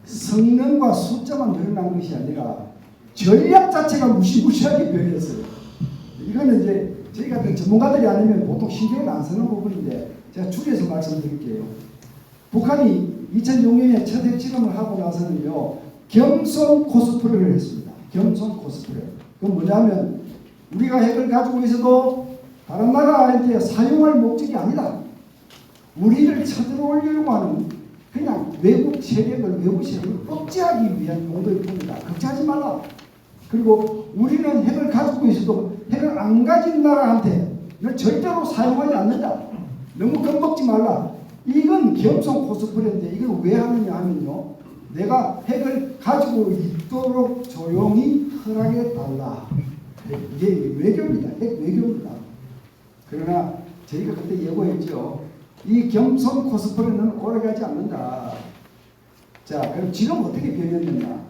성능과 숫자만 늘어난 것이 아니라 전략 자체가 무시무시하게 변했어요. 이거는 이제 저희 같은 전문가들이 아니면 보통 신경을 안 쓰는 부분인데 제가 줄여서 말씀드릴게요. 북한이 2006년에 첫 핵실험을 하고 나서는요, 겸손 코스프레를 했습니다. 겸손 코스프레. 그건 뭐냐면 우리가 핵을 가지고 있어도 다른 나라한테 사용할 목적이 아니다. 우리를 쳐들어오려고 하는 그냥 외부 세력을 억제하기 위한 용도일 뿐이다. 걱정하지 말라. 그리고 우리는 핵을 가지고 있어도 핵을 안 가진 나라한테는 절대로 사용하지 않는다. 너무 겁먹지 말라. 이건 겸손 코스프레인데 이걸 왜 하느냐 하면요, 내가 핵을 가지고 있도록 조용히 허락해 달라. 이게 외교입니다. 핵 외교입니다. 그러나 저희가 그때 예고했죠. 이 겸손 코스프레는 오래가지 않는다. 자, 그럼 지금 어떻게 변했느냐?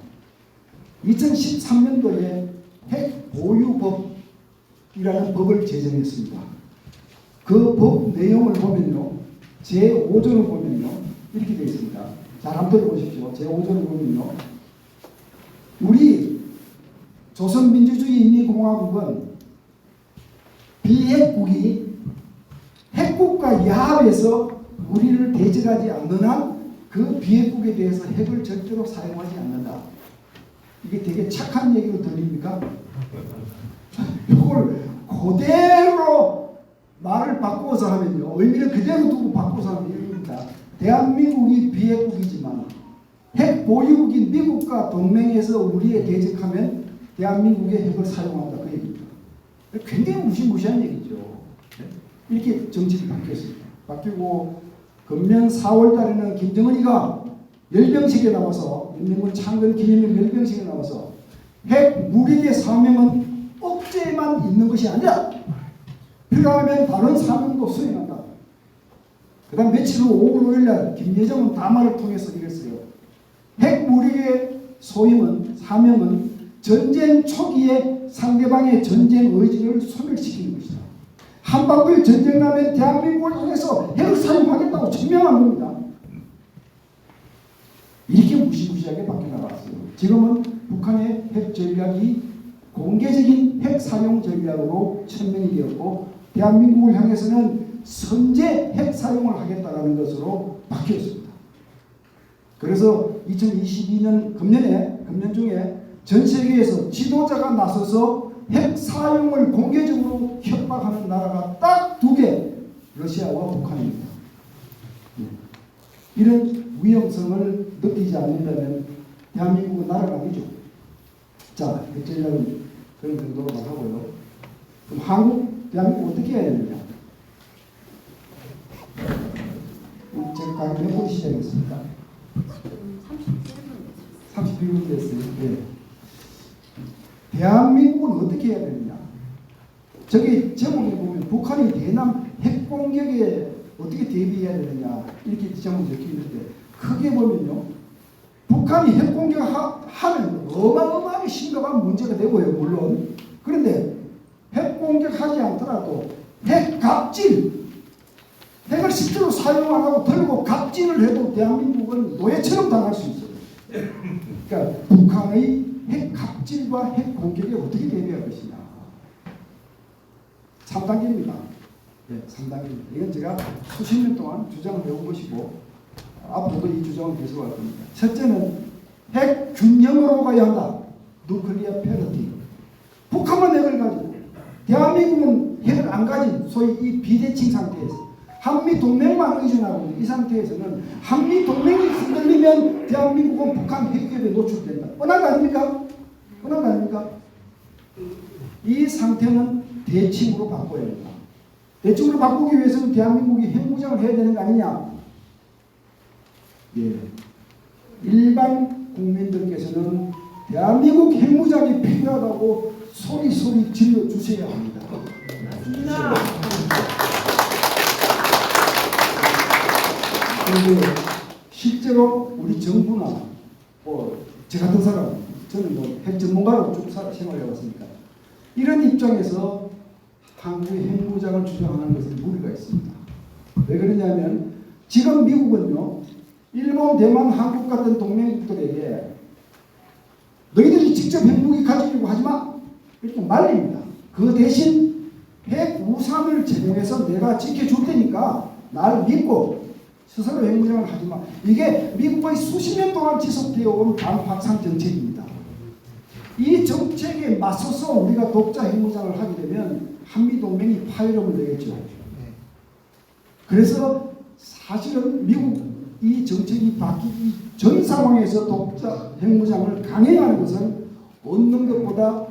2013년도에 핵 보유법이라는 법을 제정했습니다. 그 법 내용을 보면요, 제5조를 보면요, 이렇게 되어 있습니다. 잘 한번 들어보십시오. 제5조를 보면요, 우리 조선민주주의인민공화국은 비핵국이 핵국가 야합에서 우리를 대적하지 않는 한 그 비핵국에 대해서 핵을 절대로 사용하지 않는다. 이게 되게 착한 얘기로 들립니까? 이걸 그대로 말을 바꾸어서 하면요, 의미를 그대로 두고 바꾸어서 하면 이겁니다. 대한민국이 비핵국이지만 핵 보유국인 미국과 동맹에서 우리에 대적하면 대한민국의 핵을 사용한다. 그 얘기입니다. 굉장히 무시무시한 얘기죠. 이렇게 정책이 바뀌었습니다. 바뀌고 금년 4월 달에는 김정은이가 열병식에 나와서, 윤명근 창건 기념일 열병식에 나와서 핵 무력의 사명은 억제만 있는 것이 아니라 필요하면 다른 사명도 수행한다. 그 다음 며칠 후 5월 5일 날 김여정은 담화를 통해서 이랬어요. 핵 무력의 소임은, 사명은 전쟁 초기에 상대방의 전쟁 의지를 소멸시키는 것이다. 한반도에 전쟁 나면 대한민국을 향해서 핵을 사용하겠다고 증명한 겁니다. 이렇게 무시무시하게 바뀌어 나갔어요. 지금은 북한의 핵 전략이 공개적인 핵 사용 전략으로 천명이 되었고, 대한민국을 향해서는 선제 핵 사용을 하겠다라는 것으로 바뀌었습니다. 그래서 2022년 금년 중에 전 세계에서 지도자가 나서서 핵 사용을 공개적으로 협박하는 나라가 딱 2개, 러시아와 북한입니다. 이런 위험성을 느끼지 않는다면 대한민국은 나라가 아니죠. 자, 핵전략은 그런 정도로 나가고요. 그럼 한국, 대한민국 어떻게 해야 되느냐? 제가 강의 몇 번 시작했습니까? 31분 됐어요. 네. 대한민국은 어떻게 해야 되느냐? 저기 제목에 보면 북한이 대남 핵 공격에 어떻게 대비해야 되느냐 이렇게 제목이 적혀 있는데, 크게 보면요, 북한이 핵 공격하면 어마어마하게 심각한 문제가 되고요, 물론. 그런데 핵 공격하지 않더라도 핵 갑질, 핵을 실제로 사용 안 하고 들고 갑질을 해도 대한민국은 노예처럼 당할 수 있어요. 그러니까 북한의 핵 갑질과 핵 공격에 어떻게 대비할 것이냐. 3단계입니다. 네, 3단계입니다. 이건 제가 수십 년 동안 주장을 해온 것이고, 앞으로도 이 주장을 계속할 겁니다. 첫째는 핵 균형으로 가야 한다. 누클리어 패러디. 북한만 핵을 가지고 대한민국은 핵을 안 가진 소위 이 비대칭 상태에서 한미 동맹만 의존하고 있는 이 상태에서는 한미 동맹이 흔들리면 대한민국은 북한 핵 위협에 노출된다. 뻔한 거 아닙니까? 뻔한 거 아닙니까? 이 상태는 대칭으로 바꿔야 된다. 대칭으로 바꾸기 위해서는 대한민국이 핵무장을 해야 되는 거 아니냐? 예. 일반 국민들께서는 대한민국 핵무장이 필요하다고 소리 질러 주셔야 합니다. 그런데 실제로 우리 정부나 저 같은 사람, 저는 핵 전문가로 쭉 생활해 왔으니까 이런 입장에서 한국의 핵무장을 주장하는 것은 무리가 있습니다. 왜 그러냐면 지금 미국은요, 일본, 대만, 한국 같은 동맹국들에게 너희들이 직접 핵무기 가지려고 하지마 이렇게 말립니다. 그 대신 핵 우산을 제공해서 내가 지켜줄 테니까 나를 믿고 스스로 핵무장을 하지마. 이게 미국의 수십 년 동안 지속되어 온 반확산 정책입니다. 이 정책에 맞서서 우리가 독자 핵무장을 하게 되면 한미동맹이 파열음을 내겠죠. 그래서 사실은 미국 이 정책이 바뀌기 전 상황에서 독자 핵무장을 강행하는 것은 얻는 것보다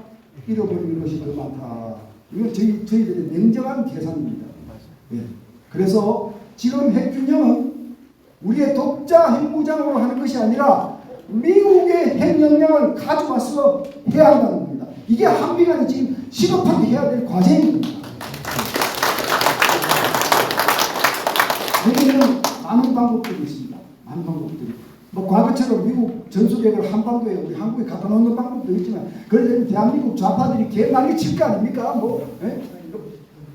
잃어버리는 것이 더 많다. 이건 저희들의 냉정한 계산입니다. 예. 그래서 지금 핵균형은 우리의 독자 핵무장으로 하는 것이 아니라 미국의 핵역량을 가져와서 해야 한다는 겁니다. 이게 한미간에 지금 시급하게 해야 될 과제입니다. 여기는 많은 방법들이 있습니다. 많은 방법들이. 과거처럼 미국 전술핵을 한반도에 우리 한국에 갖다 놓는 방법도 있지만, 그래서 대한민국 좌파들이 개난리 칠 거 아닙니까? 예?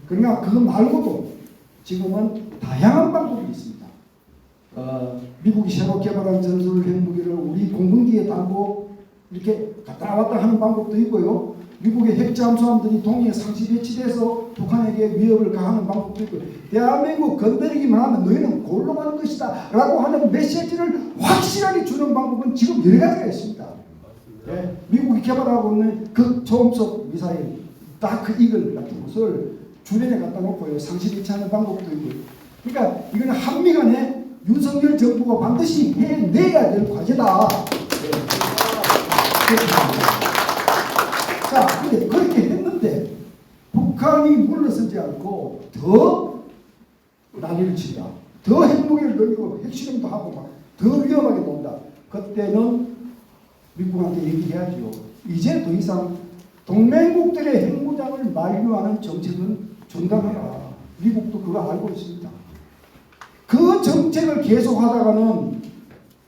그러나 그거 말고도 지금은 다양한 방법이 있습니다. 미국이 새로 개발한 전술 핵무기를 우리 공군기에 달고 이렇게 갔다 왔다 하는 방법도 있고요. 미국의 핵잠수함들이 동해에 상시 배치돼서 북한에게 위협을 가하는 방법도 있고, 대한민국 건드리기만 하면 너희는 골로 가는 것이다 라고 하는 메시지를 확실하게 주는 방법은 지금 여러 가지가 있습니다. 네, 미국이 개발하고 있는 극초음속 미사일 다크 이글 같은 것을 주변에 갖다 놓고요, 상시 배치하는 방법도 있고. 그러니까 이거는 한미 간에 윤석열 정부가 반드시 해내야 될 과제다. 네. 자, 근데 그렇게 했는데 북한이 물러서지 않고 더 난리를 치다. 더 핵무기를 늘리고 핵실험도 하고 막 더 위험하게 논다. 그때는 미국한테 얘기해야죠. 이제 더 이상 동맹국들의 핵무장을 만류하는 정책은 중단하라. 미국도 그거 알고 있습니다. 그 정책을 계속하다가는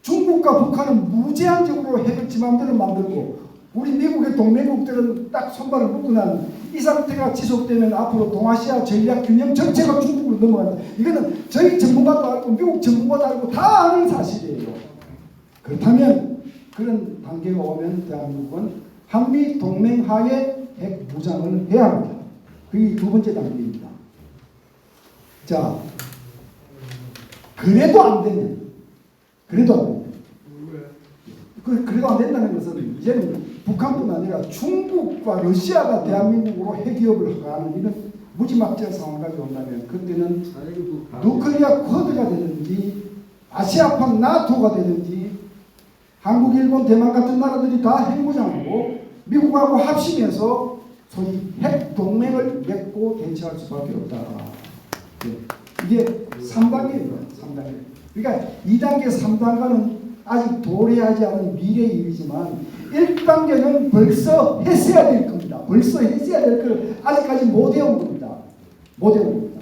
중국과 북한은 무제한적으로 핵을 지 맘대로 만들고, 우리 미국의 동맹국들은 딱 손발을 묶고 난 이 상태가 지속되면 앞으로 동아시아 전략 균형 전체가 중국으로 넘어간다. 이거는 저희 전문가도 알고 미국 전문가도 알고 다 아는 사실이에요. 그렇다면 그런 단계가 오면 대한민국은 한미 동맹 하에 핵 무장을 해야 합니다. 그게 두 번째 단계입니다. 자, 그래도 안 된다는 된다는 것은 이제는 북한뿐 아니라 중국과 러시아가 대한민국으로 핵기업을 하는 이런 무지막지한 상황까지 온다면, 그때는 노코리아 쿼드가 되든지 아시아판 나토가 되든지 한국, 일본, 대만 같은 나라들이 다 핵무장하고 미국하고 합심해서 소위 핵동맹을 맺고 대처할 수밖에 없다. 이게 3단계입니다. 3단계. 그러니까 2단계, 3단계는 아직 도래하지 않은 미래의 일이지만 1단계는 벌써 했어야 될 겁니다. 벌써 했어야 될 걸 아직까지 못 해온 겁니다. 못 해온 겁니다.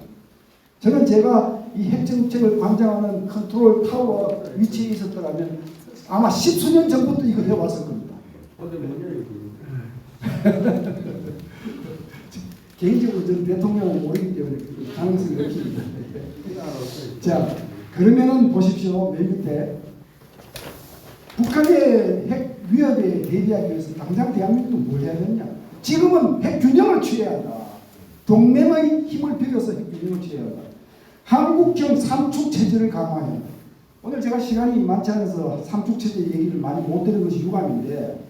저는 제가 이 핵정책을 관장하는 컨트롤 타워 위치에 있었더라면 아마 10수년 전부터 이거 해왔을 겁니다. 개인적으로 저는 대통령을 모르기 때문에 가능성이 없습니다. 자, 그러면은 보십시오. 맨 밑에 북한의 핵 위협에 대비하기 위해서 당장 대한민국도 뭘 해야 되냐? 지금은 핵 균형을 취해야 한다. 동맹의 힘을 빌려서 핵 균형을 취해야 한다. 한국형 삼축 체제를 강화해야 한다. 오늘 제가 시간이 많지 않아서 삼축 체제 얘기를 많이 못 드는 것이 유감인데,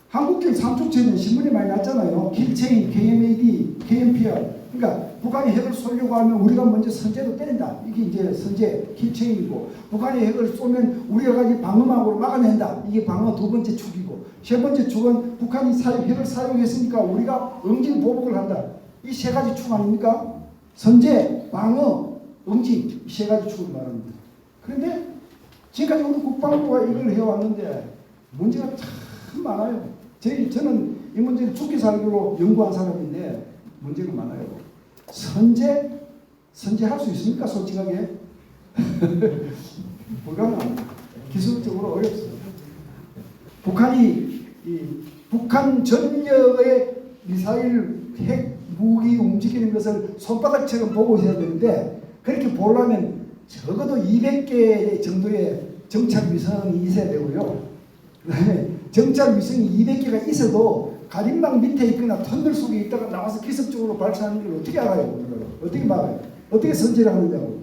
한국형 삼축 체제는 신문에 많이 났잖아요. 킬체인, KMAD, KMPR. 그러니까 북한이 핵을 쏘려고 하면 우리가 먼저 선제로 때린다. 이게 이제 선제, 킬체인이고, 북한이 핵을 쏘면 우리가 가지 방어막으로 막아낸다. 이게 방어 두 번째 축이고, 세 번째 축은 북한이 핵을 사용했으니까 우리가 응징 보복을 한다. 이 세 가지 축 아닙니까? 선제, 방어, 응징, 이 세 가지 축을 말합니다. 그런데 지금까지 우리 국방부가 이걸 해왔는데 문제가 참 많아요. 저는 이 문제를 죽기 살기로 연구한 사람인데 문제가 많아요. 선제할 수 있습니까? 솔직하게 불가능합니다. 기술적으로 어렵습니다. 북한이 북한 전역의 미사일 핵 무기 움직이는 것을 손바닥처럼 보고 있어야 되는데 그렇게 보려면 적어도 200개 정도의 정찰 위성이 있어야 되고요. 그다음에 정찰 위성이 200개가 있어도 가림막 밑에 있거나 터널 속에 있다가 나와서 기습적으로 발사하는 걸 어떻게 알아요? 어떻게 막아요? 어떻게 선제를 하느냐고.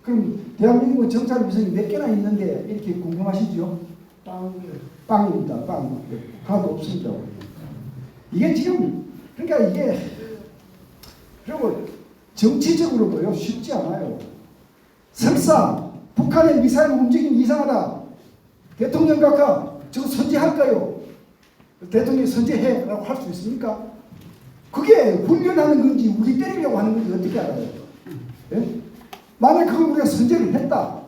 그럼 대한민국은 정찰 위성이 몇 개나 있는데 이렇게 궁금하시죠? 빵입니다. 빵. 하나도 없습니다. 이게 지금 그러니까 이게 그리고 정치적으로도요 쉽지 않아요. 설사 북한의 미사일 움직임이 이상하다. 대통령 각하 저거 선제할까요? 대통령이 선제해라고 할 수 있습니까? 그게 훈련하는 건지 우리 때리려고 하는 건지 어떻게 알아요? 예? 만약 그걸 우리가 선제를 했다.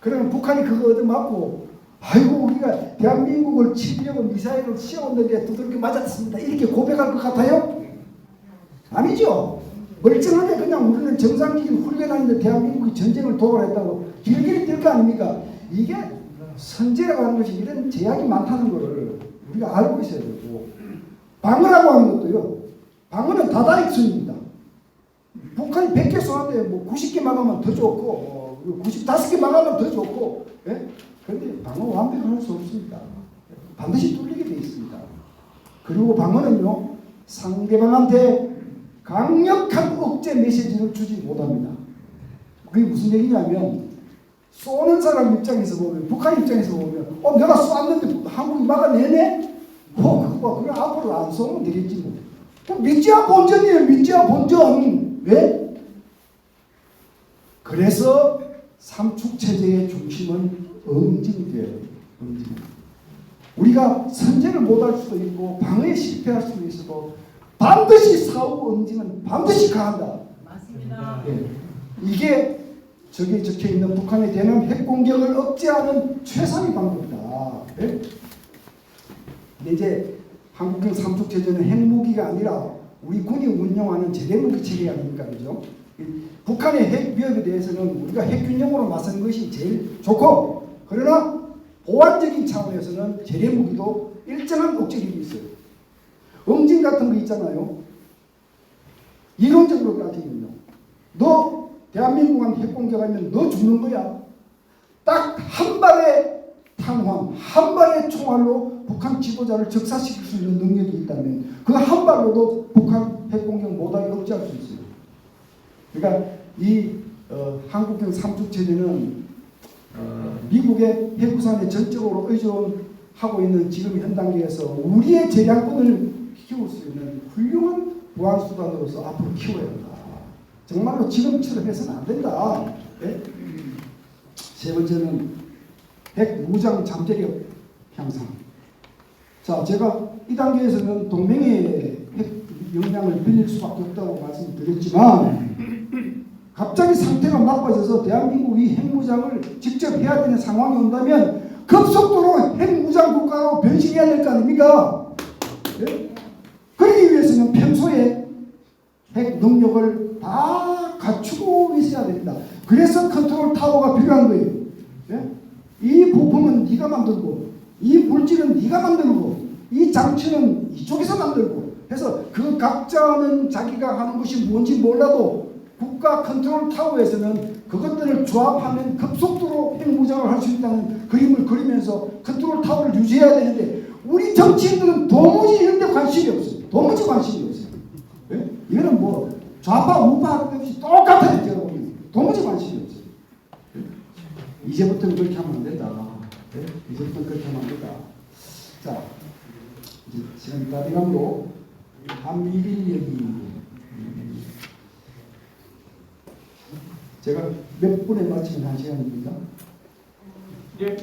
그러면 북한이 그거 얻어맞고 아이고 우리가 대한민국을 치려고 미사일을 씌웠는데 두들겨 맞았습니다. 이렇게 고백할 것 같아요? 아니죠. 멀쩡하게 그냥 우리는 정상적인 훈련하는데 대한민국이 전쟁을 도발했다고 길길이 뛸 거 아닙니까? 이게 선제라고 하는 것이 이런 제약이 많다는 것을 우리가 알고 있어야 되고 방어라고 하는 것도요. 방어는 다다익선입니다. 북한이 100개 쏘는데 뭐 90개 막으면 더 좋고 95개 막으면 더 좋고 예? 그런데 방어 완벽할 수 없습니다. 반드시 뚫리게 되어 있습니다. 그리고 방어는요. 상대방한테 강력한 억제 메시지를 주지 못합니다. 그게 무슨 얘기냐면 쏘는 사람 입장에서 보면 북한 입장에서 보면 내가 쏘았는데 한국이 막아내네? 그거 그래 앞으로 안 쏘면 되겠지 뭐. 믿지야 본전이에요. 믿지야 본전. 왜? 그래서 삼축체제의 중심은 응징이 돼요. 응징. 우리가 선제를 못할 수도 있고 방어에 실패할 수도 있어도 반드시 사후 응징은 반드시 가한다. 맞습니다. 예. 이게 저기 적혀 있는 북한에 대한 핵 공격을 억제하는 최상의 방법이다. 예? 근데 이제 한국형 삼축체제는 핵무기가 아니라 우리 군이 운영하는 제대무기 체계 아닙니까, 그죠? 북한의 핵 위협에 대해서는 우리가 핵균형으로 맞서는 것이 제일 좋고, 그러나 보완적인 차원에서는 제대무기도 일정한 억제력이 있어요. 응징 같은 거 있잖아요. 이론적으로 따지면요. 너 대한민국한 핵공격하면 너 죽는 거야. 딱 한 발의 탄환, 한 발의 총알로 북한 지도자를 적사시킬 수 있는 능력이 있다면 그 한 발로도 북한 핵공격 못하게 억제할 수 있어요. 그러니까 이 한국형 삼축체제는 미국의 핵우산에 전적으로 의존하고 있는 지금 현 단계에서 우리의 재량권을 키울 수 있는 훌륭한 보안수단으로서 앞으로 키워야 한다. 정말로 지금처럼 해서는 안 된다. 네? 세 번째는 핵 무장 잠재력 향상. 자, 제가 이 단계에서는 동맹의 핵 역량을 빌릴 수밖에 없다고 말씀드렸지만 갑자기 상태가 나빠져서 대한민국이 핵무장을 직접 해야 되는 상황이 온다면 급속도로 핵무장 국가로 변신해야 될 거 아닙니까? 네? 그러기 위해서는 평소에 핵 능력을 다 갖추고 있어야 됩니다. 그래서 컨트롤 타워가 필요한 거예요. 네? 이 부품은 네가 만들고 이 물질은 네가 만들고 이 장치는 이쪽에서 만들고 해서 그 각자는 자기가 하는 것이 뭔지 몰라도 국가 컨트롤 타워에서는 그것들을 조합하면 급속도로 핵무장을 할 수 있다는 그림을 그리면서 컨트롤 타워를 유지해야 되는데 우리 정치인들은 도무지 이런 데 관심이 없어요. 도무지 관심이 없어요. 네? 이거는 뭐 좌파 우파 하는 것이 똑같아요. 제가 보면 도무지 관심이 없어요. 네? 이제부터는 그렇게 하면 안 된다. 네? 이제부터는 그렇게 하면 안 된다. 자, 이제 시간이 다 돼가므로 한미일 얘기 제가 몇 분에 마치면 한 시간입니까? 예,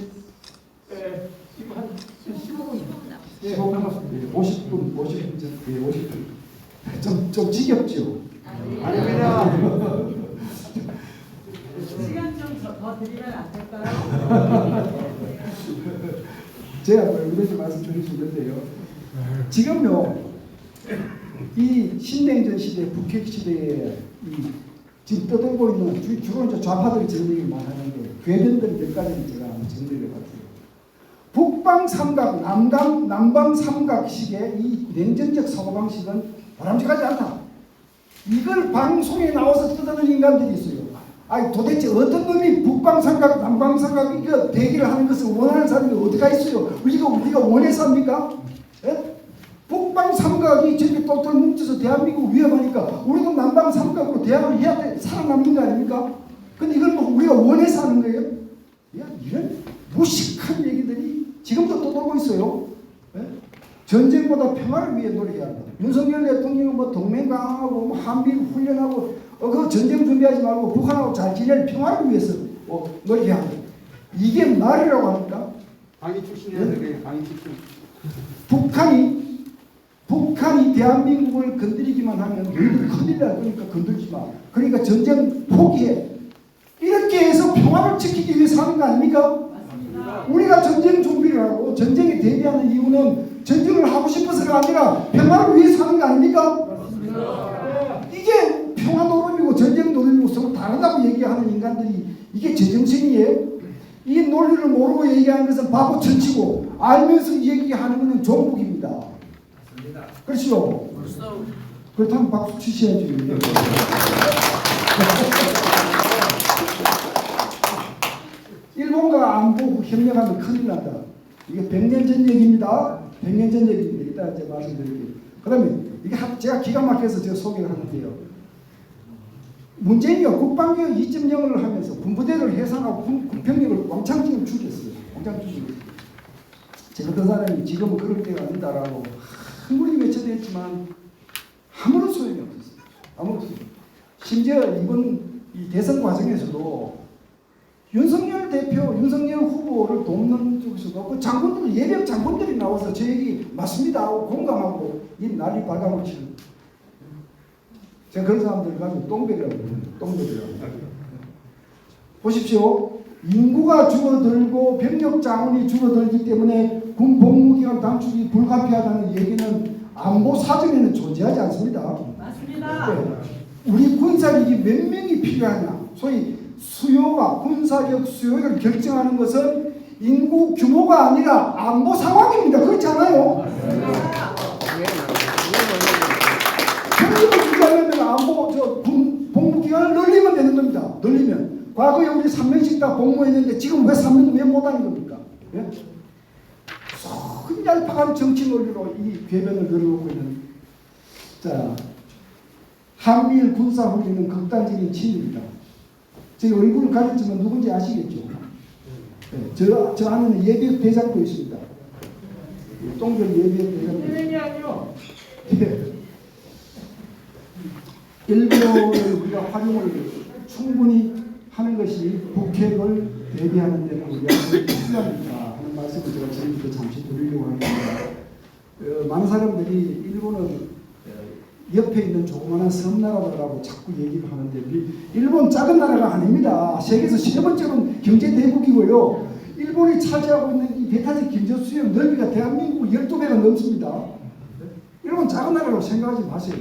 지금 한 15분. 15분 남았습니다. 50분, 50분, 50분. 좀 지겹죠? 아닙니다. 시간 좀 더 드리면 안 될까요? 제가 왜 그런지 말씀드릴 수 있는데요. 지금요, 이 신냉전 시대, 북핵 시대에 지금 떠들고 있는 주로 이제 좌파들이 저런 얘기를 많이 하는데 궤변들 몇 가지를 제가 한번 정리를 해봤어요. 북방 삼각, 남방 삼각식의 이 냉전적 사고방식은 바람직하지 않다. 이걸 방송에 나와서 떠드는 인간들이 있어요. 아니 도대체 어떤 놈이 북방 삼각, 남방 삼각 이거 대기를 하는 것을 원하는 사람이 어디가 있어요? 우리가 원해서 합니까? 예? 북방 삼각이 저렇게 똘똘 뭉쳐서 대한민국 위협하니까 우리도 남방 삼각으로 대학을 해야 돼, 살아남는 거 아닙니까? 근데 이걸 뭐 우리가 원해서 하는 거예요? 야, 이런 무식한 얘기들이 지금도 떠돌고 있어요. 예? 전쟁보다 평화를 위해 노력해야 한다. 윤석열 대통령은 뭐 동맹 강화하고 뭐 한미 훈련하고 그 전쟁 준비하지 말고 북한하고 잘 지낼 평화를 위해서 노력해야 한다. 이게 말이라고 합니까? 방위 출신이라서 그래요. 방위 출신. 북한이 대한민국을 건드리기만 하면 너희들 큰일 날 거니까 건들지 마. 그러니까 전쟁 포기해. 이렇게 해서 평화를 지키기 위해서 하는 거 아닙니까? 맞습니다. 우리가 전쟁 준비를 하고 전쟁에 대비하는 이유는 전쟁을 하고 싶어서가 아니라 평화를 위해서 하는 거 아닙니까? 맞습니다. 이게 평화 노름이고 전쟁 노름이고 서로 다르다고 얘기하는 인간들이 이게 제정신이에요? 이 논리를 모르고 얘기하는 것은 바보 천치고 알면서 얘기하는 것은 종북입니다. 맞습니다. 그렇죠? 그렇다면 박수 치셔야지. 일본과 안보 협력하면 큰일 난다. 이게 100년 전 얘기입니다. 100년 전 얘기입니다. 이따 이제 말씀드릴게요. 그 다음에 이게 제가 기가 막혀서 제가 소개를 하는데요. 문재인이 국방개혁 2.0을 하면서 군부대를 해산하고 군병력을 왕창 지금 죽였어요. 왕창 죽였어요. 제가 그 사람이 지금은 그럴 때가 아니다라고 아무리 외쳐댔지만 아무런 소용이 없었어요. 아무런 소용이 없어요. 심지어 이번 이 대선 과정에서도 윤석열 대표, 윤석열 후보를 돕는 쪽에서도 그 장군들, 예비역 장군들이 나와서 저 얘기 맞습니다 하고 공감하고 이 난리 발광을 제가 그런 사람들 가지고 똥배라고 그래요. 똥배라고. 보십시오. 인구가 줄어들고 병력 자원이 줄어들기 때문에 군 복무기간 단축이 불가피하다는 얘기는 안보 사정에는 존재하지 않습니다. 맞습니다. 네. 우리 군사력이 몇 명이 필요하냐. 소위 수요가 군사력 수요를 결정하는 것은 인구 규모가 아니라 안보 상황입니다. 그렇지 않아요? 병력을 유지하려면 안보 복무기간을 늘리면 되는 겁니다. 늘리면. 과거에 우리 3명씩 다 복무했는데 지금 왜 3명 왜 못하는 겁니까? 예? 얄팍한 정치 논리로 이 궤변을 늘어놓고 있는. 자, 한미일 군사훈련은 극단적인 침입니다. 제 얼굴을 가렸지만 누군지 아시겠죠? 네, 저 안에는 예비역 대장도 있습니다. 똥별 예비역 대장도 있습니다. 아니요. 네. 일본을 우리가 활용을 충분히 하는 것이 북핵을 대비하는 데는 우리가 필요합니다 하는 말씀을 제가 지금부터 잠시 드리려고 합니다. 많은 사람들이 일본은 옆에 있는 조그마한 섬나라라고 자꾸 얘기를 하는데 일본 작은 나라가 아닙니다. 세계에서 세 번째로 경제 대국이고요. 일본이 차지하고 있는 이 배타적 경제 수요 넓이가 대한민국 12배가 넘습니다. 일본 작은 나라라고 생각하지 마세요.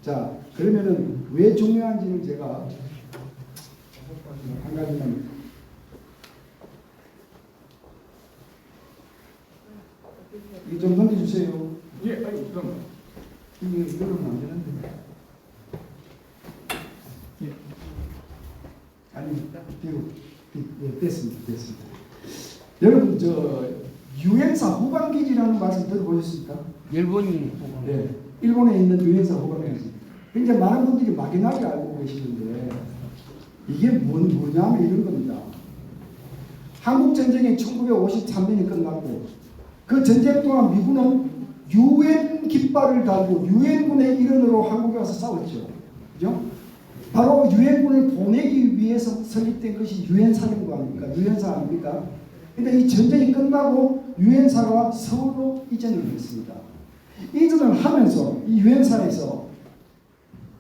자, 그러면은 왜 중요한지를 제가 한 가지만 이거 좀 넘겨주세요. 예, 아니 그럼 이게 이러면 안 되는데. 예. 아니, 예, 됐습니다. 여러분, 저 유엔사 후방기지라는 말씀 들어보셨습니까? 일본인 네, 일본에 있는 유엔사 후방기지. 굉장히 많은 분들이 막연하게 알고 계시는데 이게 뭐냐면 이런 겁니다. 한국 전쟁이 1953년에 끝났고 그 전쟁 동안 미군은 유엔 깃발을 달고 유엔군의 일원으로 한국에 와서 싸웠죠. 그죠? 바로 유엔군을 보내기 위해서 설립된 것이 유엔사령부입니까? 유엔사 아닙니까? 근데 이 전쟁이 끝나고 유엔사가 서울로 이전을 했습니다. 이전을 하면서 이 유엔사에서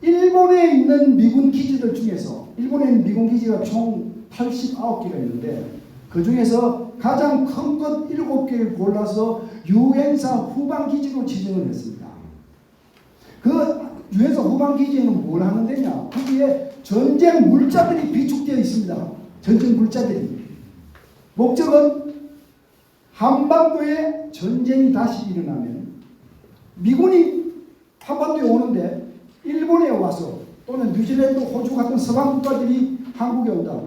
일본에 있는 미군 기지들 중에서 일본에 있는 미군 기지가 총 89개가 있는데 그 중에서 가장 큰 것 7개를 골라서 유엔사 후방 기지로 지정을 했습니다. 그 유엔사 후방 기지에는 뭘 하는 데냐? 거기에 전쟁 물자들이 비축되어 있습니다. 전쟁 물자들이. 목적은 한반도에 전쟁이 다시 일어나면 미군이 한반도에 오는데 일본에 와서 또는 뉴질랜드, 호주 같은 서방 국가들이 한국에 온다.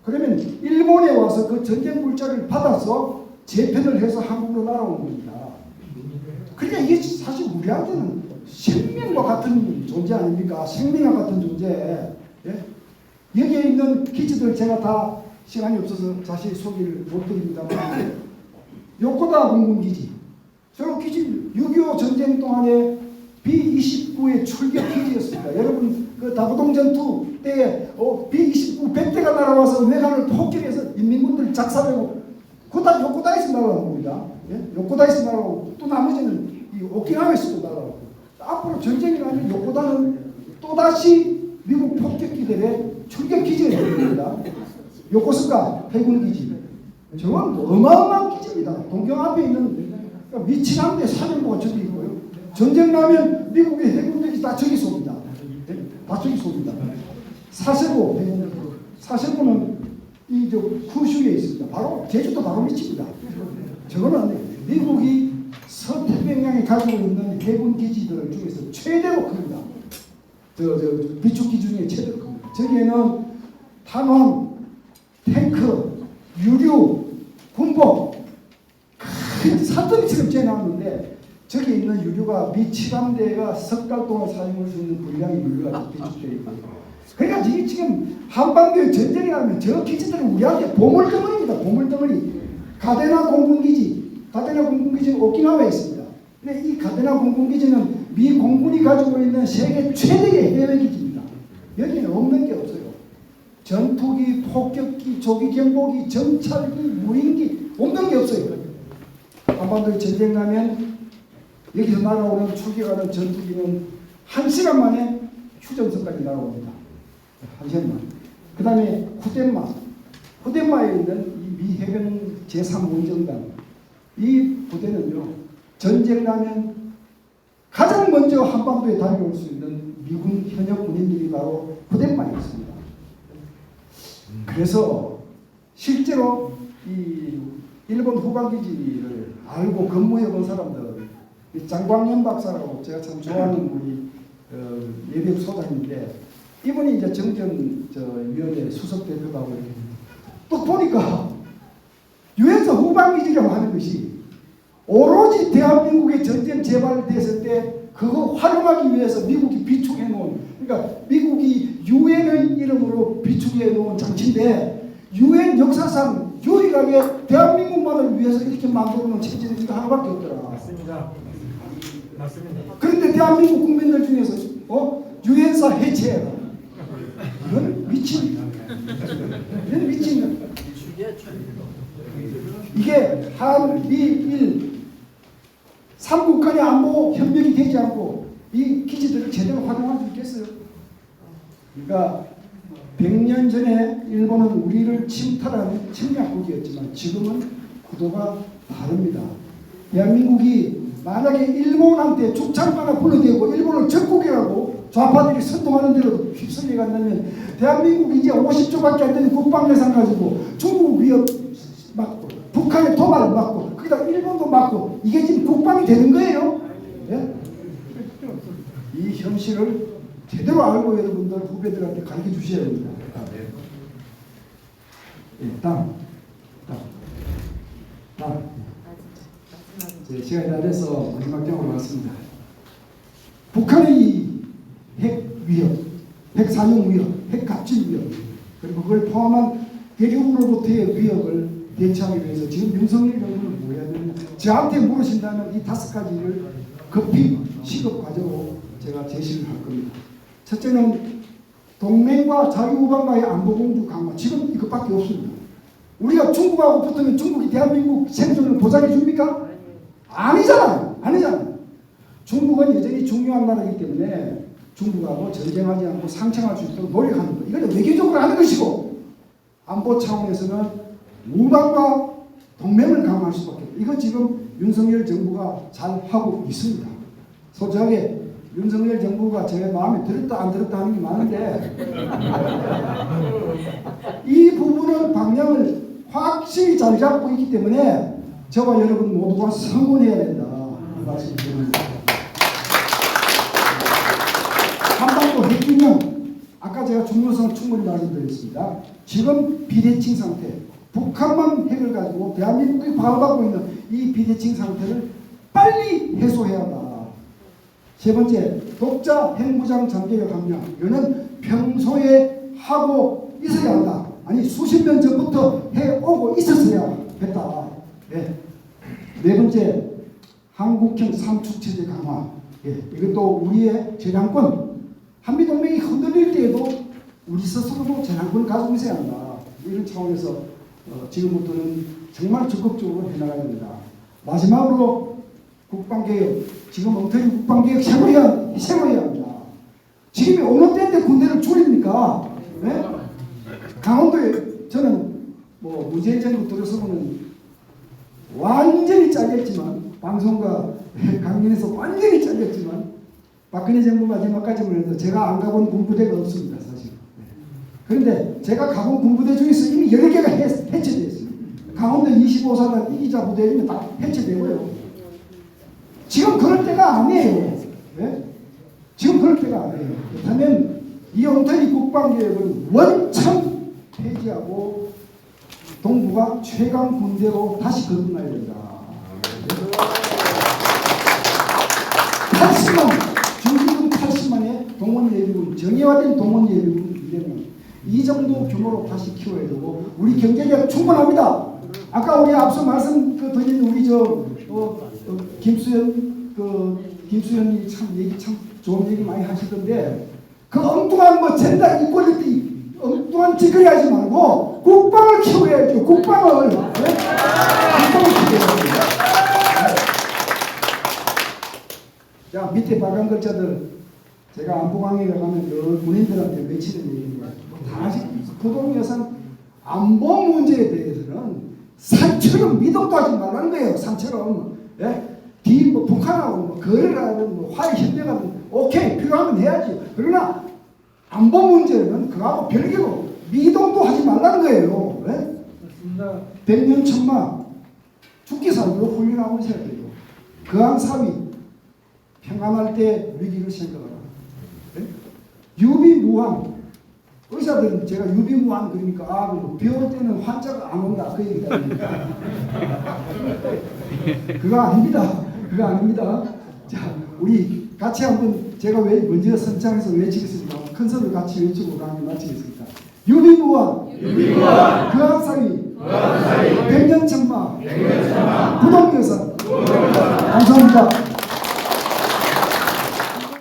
그러면 일본에 와서 그 전쟁 물자를 받아서 재편을 해서 한국으로 날아오는 겁니다. 그러니까 이게 사실 우리한테는 생명과 같은 존재 아닙니까? 생명과 같은 존재. 예? 여기에 있는 기지들 제가 다 시간이 없어서 자세히 소개를 못 드립니다만 요코다 공군기지, 저 기지 6.25 전쟁 동안에 B-29의 출격 기지였습니다. 여러분 그 다부동 전투 때 B-29 100대가 날아와서 외관을 폭격해서 인민군들 작살내고 그다 요코다에서 날아온 겁니다. 예? 요코다에서 날아오고 또 나머지는 이 오키나와에서도 날아오고 앞으로 전쟁이 나면 요코다는 또다시 미국 폭격기들의 출격 기지가 될 겁니다. 요코스카 해군기지. 저건 어마어마한 기지입니다. 동경 앞에 있는 미치남대 사령부가 저기 있고요. 전쟁 나면 미국의 해군들이 다 저기 쏩니다. 다 저기 쏩니다. 사세보 해군. 사세보는 이저 쿠슈에 있습니다. 바로 제주도 바로 밑입니다. 저거는 미국이 서태평양에 가지고 있는 해군 기지들 중에서 최대로 큽니다. 저 비축기 중에 최대로 큽니다. 저기에는 탄환, 탱크, 유류, 군복 큰 산더미처럼 재놨는데 저기 있는 유류가 미 칠함대가 석 달 동안 사용할 수 있는 분량의 유류가 비축되어 있고 그러니까 이게 지금 한반도에 전쟁이 나면 저 기지들은 우리한테 보물덩어리입니다. 보물덩어리. 가데나 공군기지는 오키나와에 있습니다. 근데 이 가데나 공군기지는 미 공군이 가지고 있는 세계 최대의 해외 기지입니다. 여기는 없는 게 없어요. 전투기, 폭격기, 조기 경보기, 정찰기, 무인기 없는 게 없어요. 한반도에 전쟁 나면 여기서 날아오는 출격하는 전투기는 1시간 만에 휴전선까지 날아옵니다. 1시간 만에. 그 다음에 후덴마에 있는 이 미 해병 제3원정단 이 부대는요 전쟁 나면 가장 먼저 한반도에 달려올 수 있는 미군 현역 군인들이 바로 후덴마에 있습니다. 그래서 실제로 이 일본 후방기지를 알고 근무해 본 사람들 장광현 박사라고 제가 참 좋아하는 분이 예비역 소장인데 이분이 이제 정전위원회 수석 대표가 하고 또 보니까 유엔사 후방기지라고 하는 것이 오로지 대한민국의 전쟁 재발됐을 때 그거 활용하기 위해서 미국이 비축해 놓은 그러니까 미국이 유엔의 이름으로 비축해 놓은 장치인데 유엔 역사상 유일하게 대한민국만을 위해서 이렇게 만들어 놓은 체제는 이거 하나밖에 없더라. 맞습니다. 그런데 대한민국 국민들 중에서 유엔사 해체해라. 이건 미친. 이건 미친. 이게 한미일 3국간의 안보 협력이 되지 않고 이 기지들을 제대로 활용할 수 있겠어요? 그러니까 100년 전에 일본은 우리를 침탈하는 침략국이었지만 지금은 구도가 다릅니다. 대한민국이 만약에 일본한테 죽창 하나 불러대고 일본을 적국이라고 좌파들이 선동하는 대로 휩쓸려 간다면 대한민국이 이제 50조밖에 안 되는 국방 예산 가지고 중국 위협 막고 북한의 도발을 막고 거기다 일본도 막고 이게 지금 국방이 되는 거예요. 예? 이 현실을 제대로 알고 여러분들 후배들한테 가르쳐 주셔야 됩니다. 예, 다음. 시간이 다 돼서 마지막 경우로 왔습니다. 북한의 핵 위협, 핵 산용 위협, 핵 갑질 위협, 그리고 그걸 포함한 대륙으로부터의 위협을 대처하기 위해서 지금 윤석열 정부는 뭐 해야 되느냐. 저한테 물으신다면 이 5가지를 급히 시급 과제로 제가 제시를 할 겁니다. 첫째는 동맹과 자유우방과의 안보공조 강화. 지금 이것밖에 없습니다. 우리가 중국하고 붙으면 중국이 대한민국 생존을 보장해 줍니까? 아니잖아요. 중국은 여전히 중요한 나라이기 때문에 중국하고 전쟁하지 않고 상생할 수 있도록 노력하는 것. 이건 외교적으로 하는 것이고 안보 차원에서는 우방과 동맹을 강화할 수밖에 없고 이거 지금 윤석열 정부가 잘 하고 있습니다. 솔직하게 윤석열 정부가 제 마음에 들었다 안 들었다 하는 게 많은데 이 부분은 방향을 확실히 잘 잡고 있기 때문에 저와 여러분 모두가 성원해야 된다. 이 말씀드립니다. 한반도 핵균형 아까 제가 중요성 충분히 말씀드렸습니다. 지금 비대칭 상태 북한만 핵을 가지고 대한민국이 방어받고 있는 이 비대칭 상태를 빨리 해소해야 한다. 세 번째, 독자 핵무장 장벽의 감량. 이거는 평소에 하고 있어야 한다. 아니 수십 년 전부터 해오고 있었어야 했다. 네 번째, 한국형 삼축체제 강화. 이것도 우리의 재량권, 한미동맹이 흔들릴 때에도 우리 스스로도 재량권을 가지고 있어야 한다. 이런 차원에서 지금부터는 정말 적극적으로 해나가야 됩니다. 마지막으로 국방개혁, 지금 엉터리 국방개혁 세워야 합니다. 지금이 어느 때인데 군대를 줄입니까? 네? 강원도에 저는 뭐 문재인 정부 들어서고는 완전히 잘렸지만 방송과 강연에서 완전히 잘렸지만 박근혜 정부 마지막까지만 해도 제가 안 가본 군부대가 없습니다. 사실. 그런데 제가 가본 군부대 중에서 이미 10개가 해체되어 있습니다. 강원도 25사단 이기자 부대이면 다 해체되고요. 지금 그럴 때가 아니에요. 네? 지금 그럴 때가 아니에요. 그렇다면 이 엉터리 국방개혁을 원천 폐지하고 동북아 최강 군대로 다시 거듭나야 된다. 80만, 중기군 80만의 동원 예비군, 정예화된 동원 예비군 이제는 이 정도 규모로 다시 키워야 되고 우리 경제력 충분합니다. 아까 우리 앞서 말씀 드린 우리 김수현이 참 얘기 참 좋은 얘기 많이 하시던데 그 엉뚱한 뭐 젠더 이퀄리티 엉뚱한 짓거리 하지 말고 국방을 키워야죠. 국방을. 네? 국방을 키워야죠. 자 밑에 빨간 글자들 제가 안보 강의를 가면 늘 군인들한테 외치는 얘기입니다. 다 아시겠죠? 부동예산 안보 문제에 대해서는 산처럼 미동도 하지 말라는 거예요. 산처럼. 예? 뭐 북한하고 뭐 거래를 하든 뭐 화해 협력하든 오케이 필요하면 해야지. 그러나 안보 문제는 그거하고 별개로 미동도 하지 말라는 거예요. 예? 맞습니다. 100년 천마 죽기 살기로 훈련하고 있어야 돼요. 거항 사위 평안할 때 위기를 생각하라. 예? 유비무환 의사들은 제가 유비무환 그러니까 뭐 비올 때는 환자가 안 온다 그 얘기다. 그거 아닙니다. 그거 아닙니다. 자, 우리 같이 한번 제가 먼저 선창해서 외치겠습니다. 큰 소리로 같이 외치고 강의 마치겠습니다. 유비무환, 거항사위, 백년천마, 부동예산. 감사합니다.